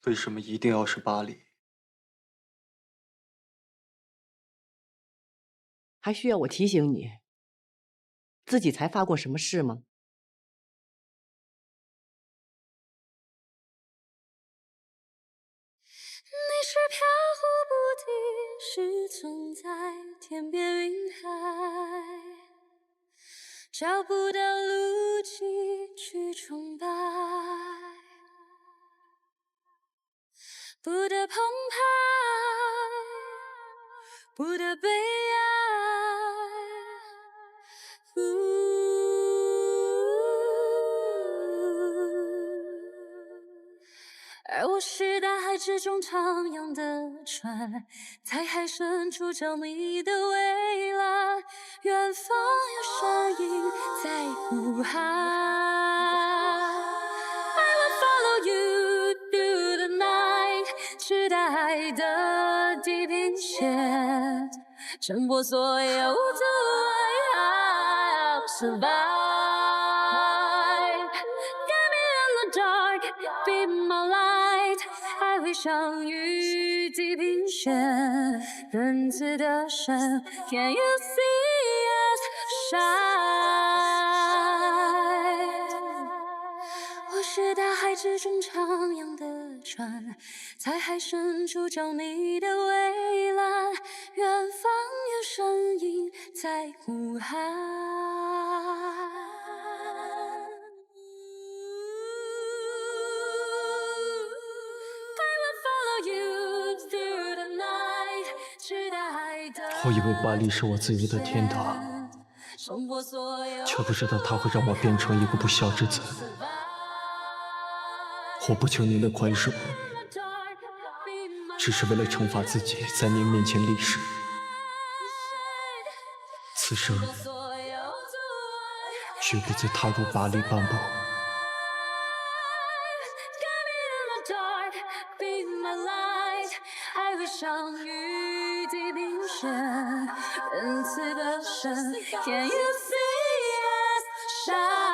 Speaker 4: 为什么一定要是巴黎？
Speaker 2: 还需要我提醒你，自己才发过什么誓吗？
Speaker 1: 你是飘忽不定，是存在天边云海，找不到路径去崇拜，不得澎湃，不得悲哀。而我是大海之中徜徉的船，在海深处找你的蔚蓝，远方有山影在呼喊。I will follow you through the night， 直到海的地平线，挣破所有阻碍 ，I'll survive。Get me in the dark, be my light， 还会相遇地平线，仁慈的神 ，Can you see us shine？ 我是大海之中徜徉的船，在海深处找你的蔚蓝，远方有声音在呼喊。
Speaker 4: 我以为巴黎是我自由的天堂，却不知道它会让我变成一个不孝之子。我不求您的宽恕，只是为了惩罚自己，在您面前立誓，此生绝不再踏入巴黎半步。
Speaker 1: 相遇地平线，仁慈的神 ，Can you see us shine？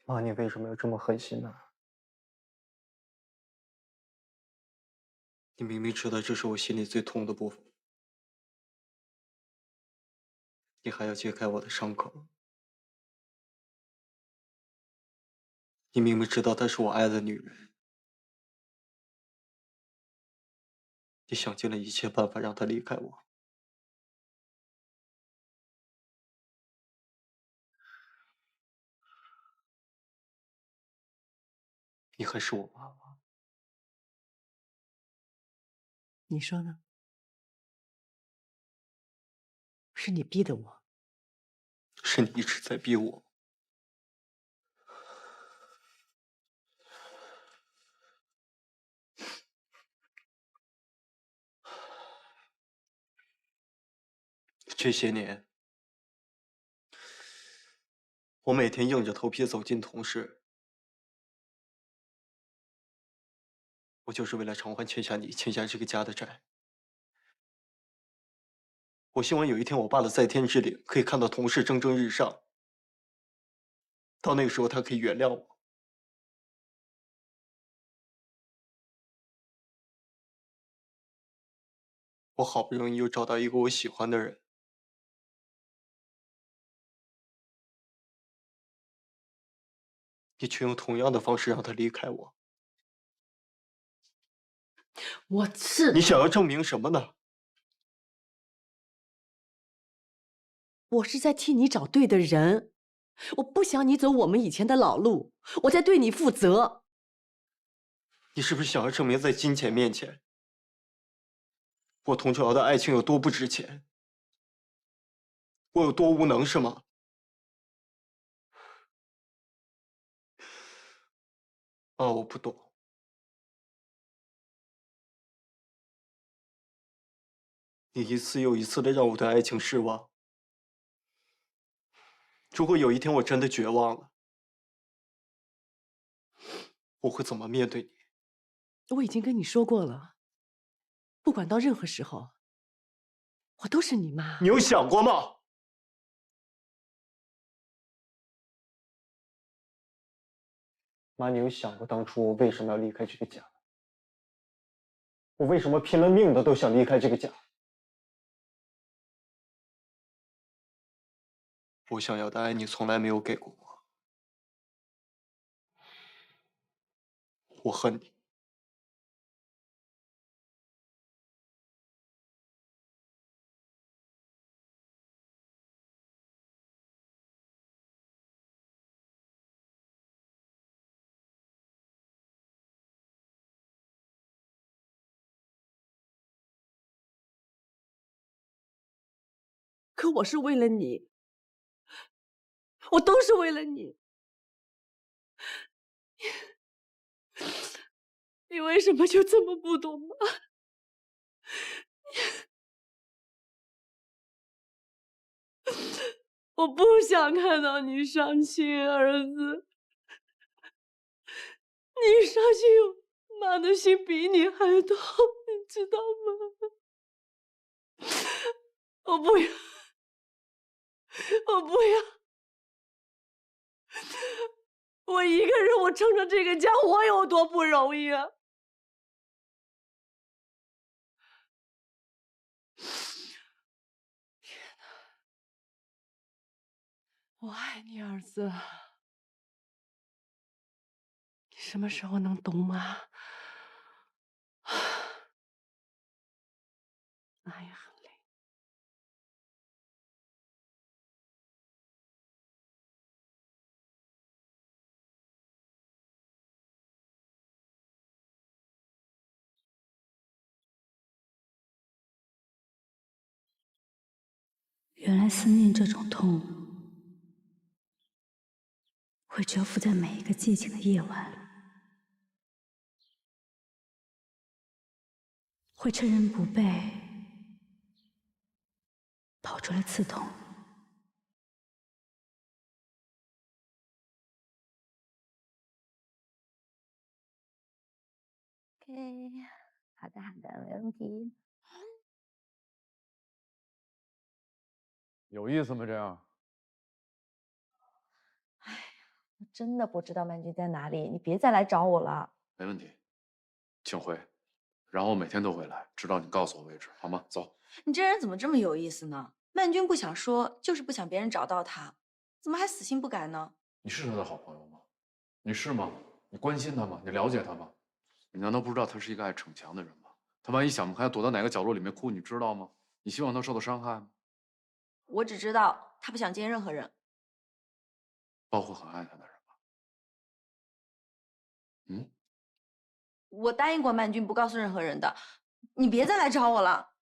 Speaker 4: 妈，你为什么要这么狠心呢？你明明知道这是我心里最痛的部分，你还要揭开我的伤口。你明明知道她是我爱的女人，你想尽了一切办法让她离开我。你还是我妈妈。
Speaker 2: 你说呢？是你逼的我。
Speaker 4: 是你一直在逼我。这些年，我每天硬着头皮走进同事，我就是为了偿还欠下你、欠下这个家的债。我希望有一天我爸的在天之灵可以看到同事蒸蒸日上，到那个时候他可以原谅我。我好不容易又找到一个我喜欢的人，你却用同样的方式让他离开我。你想要证明什么呢？
Speaker 2: 我是在替你找对的人，我不想你走我们以前的老路，我在对你负责。
Speaker 4: 你是不是想要证明在金钱面前，我童秋瑶的爱情有多不值钱，我有多无能，是吗？我不懂。你一次又一次的让我对爱情失望。如果有一天我真的绝望了，我会怎么面对你？
Speaker 2: 我已经跟你说过了，不管到任何时候，我都是你妈。
Speaker 4: 你有想过吗？妈，你有想过当初我为什么要离开这个家？我为什么拼了命的都想离开这个家？我想要的爱你从来没有给过我，我恨你。
Speaker 2: 可我是为了你，我都是为了你。你为什么就这么不懂妈？我不想看到你伤心，儿子。你伤心，妈的心比你还痛，你知道吗？我不要，我不要。我一个人，我撑着这个家，我有多不容易啊！天哪，我爱你，儿子。你什么时候能懂妈？妈也很累。
Speaker 3: 原来思念这种痛，会蛰伏在每一个寂静的夜晚，会趁人不备，跑出来刺痛。
Speaker 1: OK， 好的好的，没问题。
Speaker 7: 有意思吗？这样？
Speaker 1: 我真的不知道曼君在哪里，你别再来找我了。
Speaker 7: 没问题，请回，然后我每天都会来，直到你告诉我为止，好吗？走。
Speaker 10: 你这人怎么这么有意思呢？曼君不想说，就是不想别人找到他，怎么还死心不改呢？
Speaker 7: 你是他的好朋友吗？你是吗？你关心他吗？你了解他吗？你难道不知道他是一个爱逞强的人吗？他万一想不开，躲到哪个角落里面哭，你知道吗？你希望他受到伤害吗？
Speaker 10: 我只知道他不想见任何人，
Speaker 7: 包括很爱他的人吧。嗯，
Speaker 10: 我答应过曼君不告诉任何人的，你别再来找我了。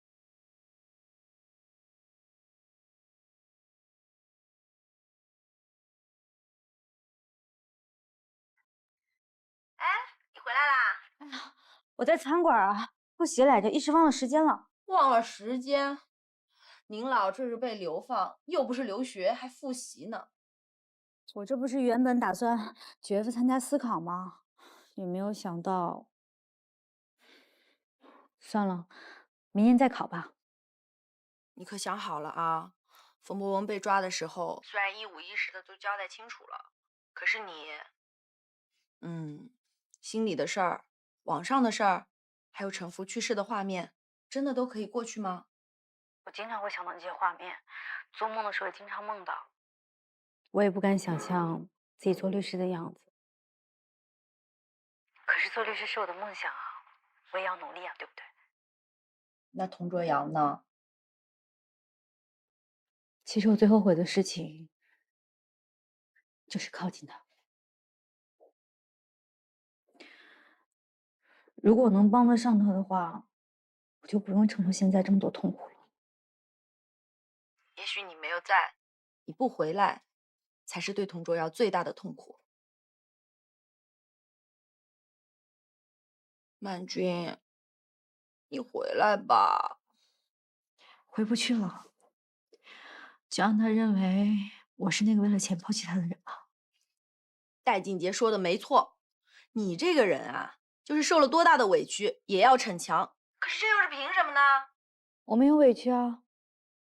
Speaker 1: 哎，你回来啦？
Speaker 3: 哎呀，我在餐馆啊，复习来着，一时忘了时间了。
Speaker 6: 忘了时间？您老这是被流放，又不是留学，还复习呢。
Speaker 3: 我这不是原本打算9月份参加司考吗？也没有想到，算了，明年再考吧。
Speaker 10: 你可想好了啊？冯博文被抓的时候，虽然一五一十的都交代清楚了，可是你，心里的事儿、网上的事儿，还有陈福去世的画面，真的都可以过去吗？
Speaker 3: 我经常会想到那些画面，做梦的时候也经常梦到。我也不敢想象自己做律师的样子。可是做律师是我的梦想啊，我也要努力啊，对不对？
Speaker 10: 那童卓瑶呢？
Speaker 3: 其实我最后悔的事情，就是靠近他。如果我能帮得上他的话，我就不用承受现在这么多痛苦了。
Speaker 10: 也许你没有在，你不回来，才是对童卓瑶最大的痛苦。曼君，你回来吧。
Speaker 3: 回不去了，就让他认为我是那个为了钱抛弃他的人吧。
Speaker 10: 戴静杰说的没错，你这个人啊，就是受了多大的委屈也要逞强。可是这又是凭什么呢？
Speaker 3: 我没有委屈啊，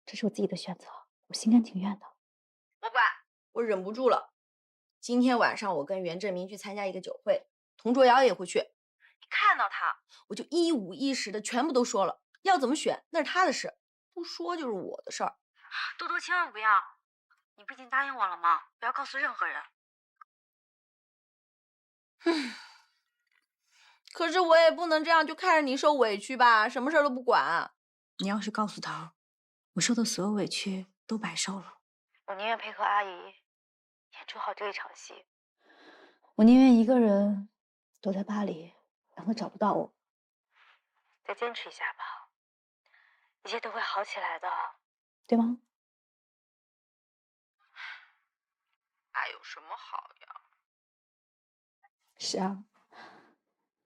Speaker 3: 这是我自己的选择，我心甘情愿的。
Speaker 10: 我管，我忍不住了。今天晚上我跟袁振明去参加一个酒会，童卓瑶也会去。你看到他，我就一五一十的全部都说了，要怎么选那是他的事，不说就是我的事儿。
Speaker 3: 多多千万不要，你不已经答应我了吗？不要告诉任何人。
Speaker 10: 可是我也不能这样就看着你受委屈吧，什么事儿都不管。
Speaker 3: 你要是告诉他，我受的所有委屈都白受了。我宁愿配合阿姨演出好这一场戏，我宁愿一个人躲在巴黎，让他找不到我。再坚持一下吧，一切都会好起来的，对吗？
Speaker 10: 爱有什么好呀？
Speaker 3: 是啊，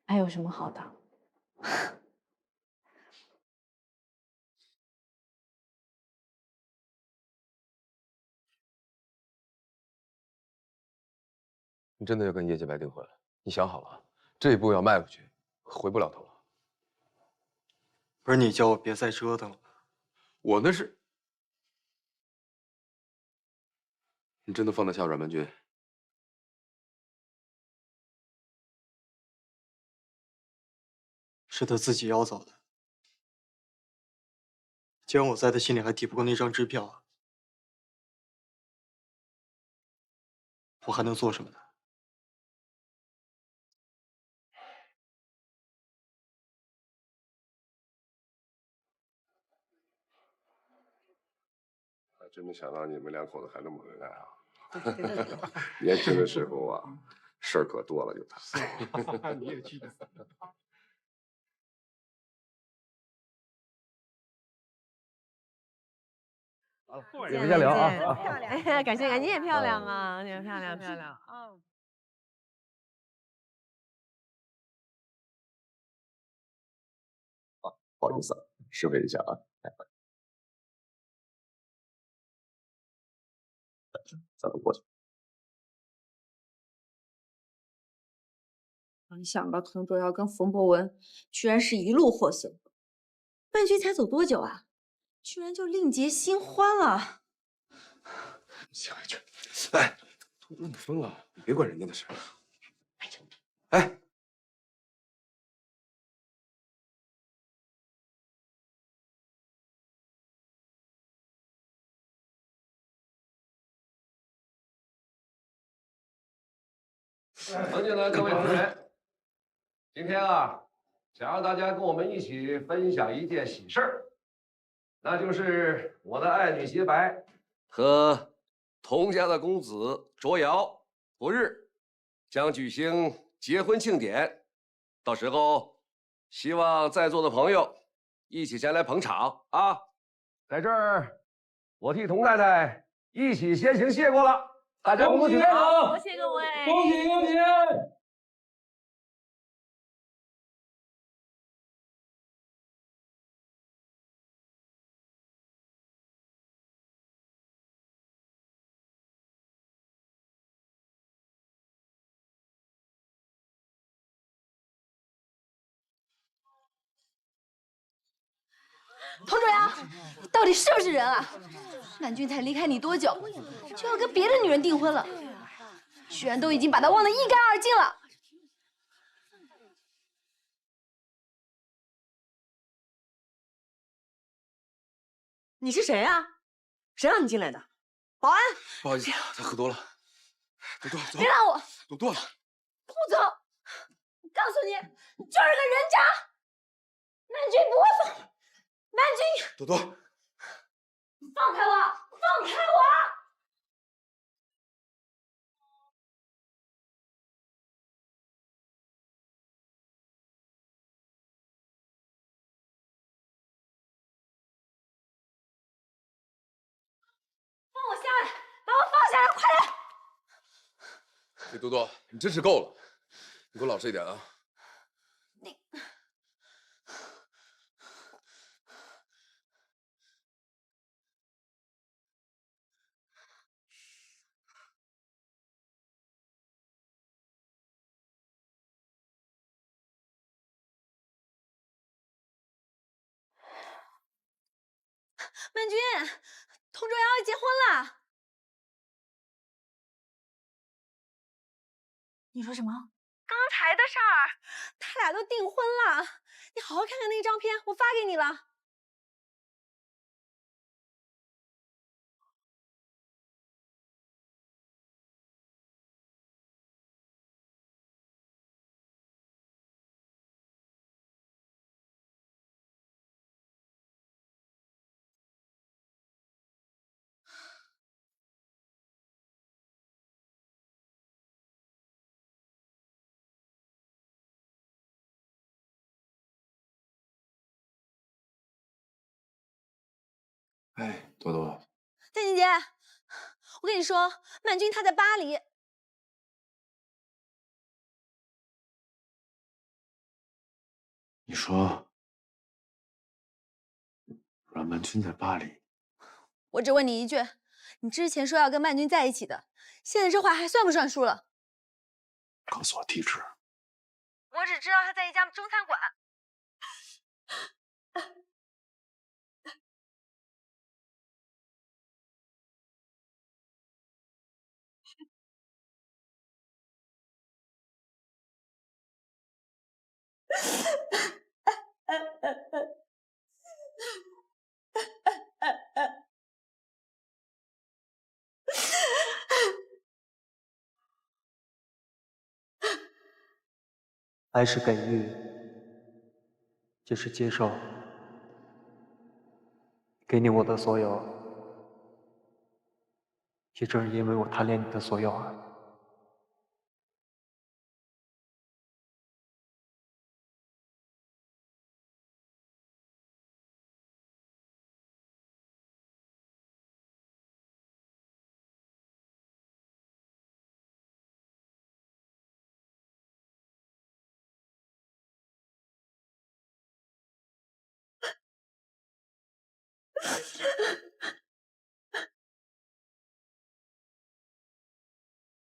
Speaker 3: 爱有什么好的？
Speaker 9: 你真的要跟叶洁白订婚？你想好了，这一步要迈过去，回不了头了。
Speaker 4: 不是你叫我别再折腾了。
Speaker 9: 我那是……你真的放得下阮曼君？
Speaker 4: 是他自己要走的。既然我在他心里还抵不过那张支票，我还能做什么呢？
Speaker 9: 还真没想到你们两口子还那么恩爱啊！年轻的时候啊，事儿可多了，就他。
Speaker 4: 你也记得。
Speaker 9: 你们先聊啊！
Speaker 2: 哎，感谢，你也漂亮啊，你也漂亮。
Speaker 9: 不好意思啊，失陪一下啊。咱们过去。
Speaker 10: 没想到童卓瑶跟冯博文居然是一路货色，曼君才走多久啊，居然就另结新欢了。
Speaker 9: 行，哎，都那么分了，你别管人家的事。哎。尊敬的各位同仁，今天啊，想让大家跟我们一起分享一件喜事儿，那就是我的爱女洁白和童家的公子卓瑶不日将举行结婚庆典，到时候希望在座的朋友一起前来捧场啊！在这儿，我替童太太一起先行谢过了，大家恭喜好，
Speaker 2: 谢各位，
Speaker 9: 恭喜恭喜！
Speaker 6: 你到底是不是人啊？曼君才离开你多久，就要跟别的女人订婚了，居然都已经把他忘得一干二净了。
Speaker 2: 你是谁啊？谁让你进来的？保安！
Speaker 5: 不好意思，他喝多了。朵朵，走。
Speaker 6: 别拉我！
Speaker 5: 朵朵，
Speaker 6: 不走！我告诉你，你就是个人渣！曼君不会放，曼君，
Speaker 5: 朵朵，
Speaker 6: 放开我！放开我！放我下来！把我放下来！快点！
Speaker 5: 朵朵，你真是够了，你给我老实一点啊！
Speaker 6: 你。曼君，童卓瑶要结婚了。
Speaker 3: 你说什么？
Speaker 6: 刚才的事儿，他俩都订婚了。你好好看看那张片，我发给你了。
Speaker 7: 哎，朵朵，
Speaker 6: 戴姐姐，我跟你说，曼君她在巴黎。
Speaker 7: 你说阮曼君在巴黎？
Speaker 6: 我只问你一句，你之前说要跟曼君在一起的，现在这话还算不算数了？
Speaker 7: 告诉我地址。
Speaker 6: 我只知道他在一家中餐馆。
Speaker 4: 爱是给予，就是接受，给你我的所有，也正是因为我贪恋你的所有啊。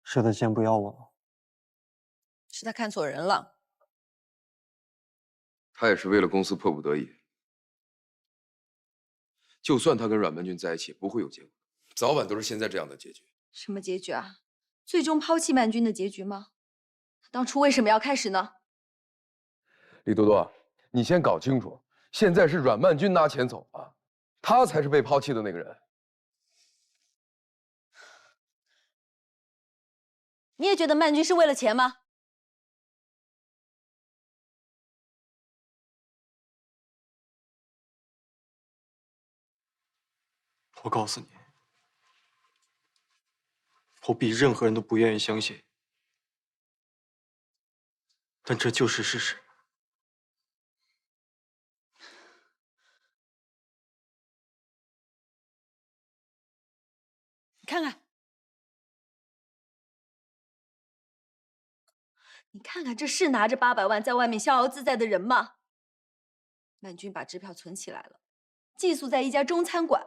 Speaker 4: 是他先不要我，
Speaker 2: 是他看错人了。
Speaker 5: 他也是为了公司迫不得已。就算他跟阮曼君在一起，不会有结果，早晚都是现在这样的结局。
Speaker 6: 什么结局啊？最终抛弃曼君的结局吗？当初为什么要开始呢？
Speaker 5: 李多多，你先搞清楚，现在是阮曼君拿钱走啊，他才是被抛弃的那个人。
Speaker 6: 你也觉得曼君是为了钱吗？
Speaker 4: 我告诉你，我比任何人都不愿意相信，但这就是事实。
Speaker 6: 你看看，你看看，这是拿着800万在外面逍遥自在的人吗？曼君把支票存起来了，寄宿在一家中餐馆，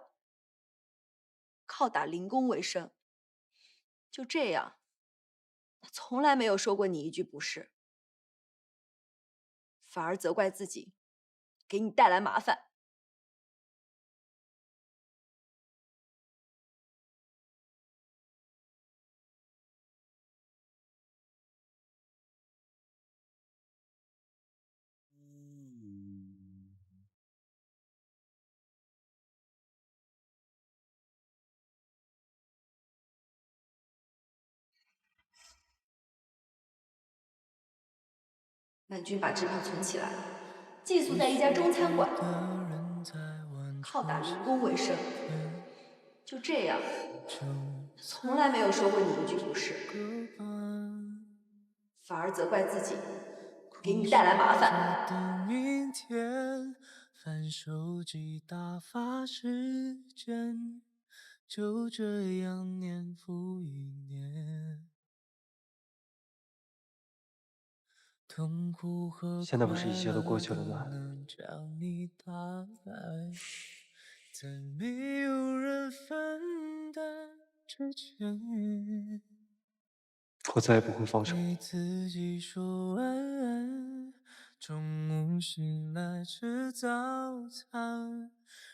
Speaker 6: 靠打零工为生。就这样，他从来没有说过你一句不是，反而责怪自己给你带来麻烦。
Speaker 10: 曼君把支票存起来，寄宿在一家中餐馆，靠打零工为生。就这样，从来没有说过你一句不是，反而责怪自己给你带来麻烦。
Speaker 13: 明天翻手机打发时间，就这样年复一年。痛苦和
Speaker 4: 现在不是一切都过去了吗？
Speaker 13: 将你打败，在没有人分担之前，
Speaker 4: 我再也不会放手。
Speaker 13: 对自己说晚安，中午醒来吃早餐，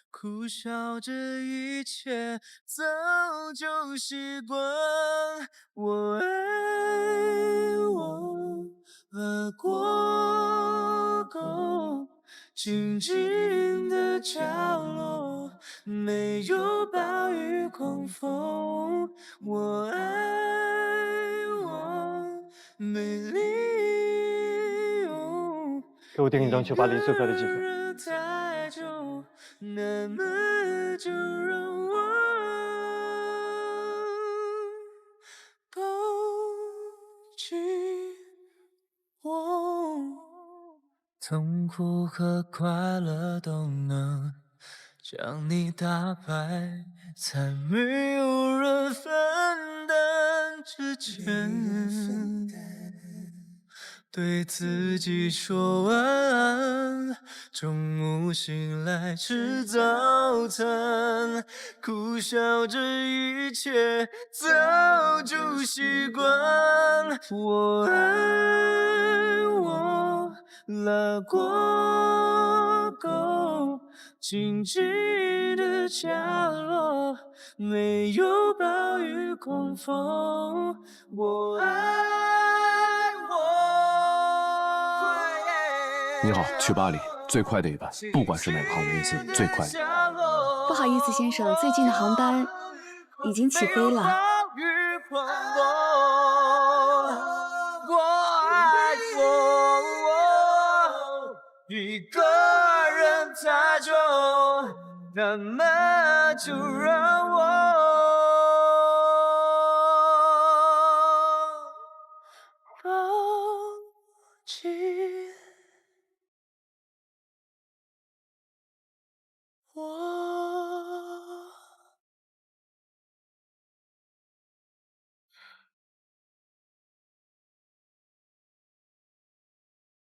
Speaker 13: 苦笑这一切早就习惯。我爱我的过狗，静静的角落，没有暴雨狂风。我爱我美丽哦，
Speaker 4: 给我订一张去巴黎最快的机票。
Speaker 13: 太久，那么就让我抱紧我。痛苦和快乐都能将你打败，在没有人分担之前，对自己说晚安，中午醒来吃早餐，苦笑这一切早就习惯。我爱我拉过狗，静静的角落，没有暴雨狂风。我爱
Speaker 14: 你好，去巴黎最快的一班，不管是哪个航空公司，最快的。
Speaker 18: 不好意思，先生，最近的航班已经起飞了。
Speaker 13: 我爱我，一个人太久，那么就让我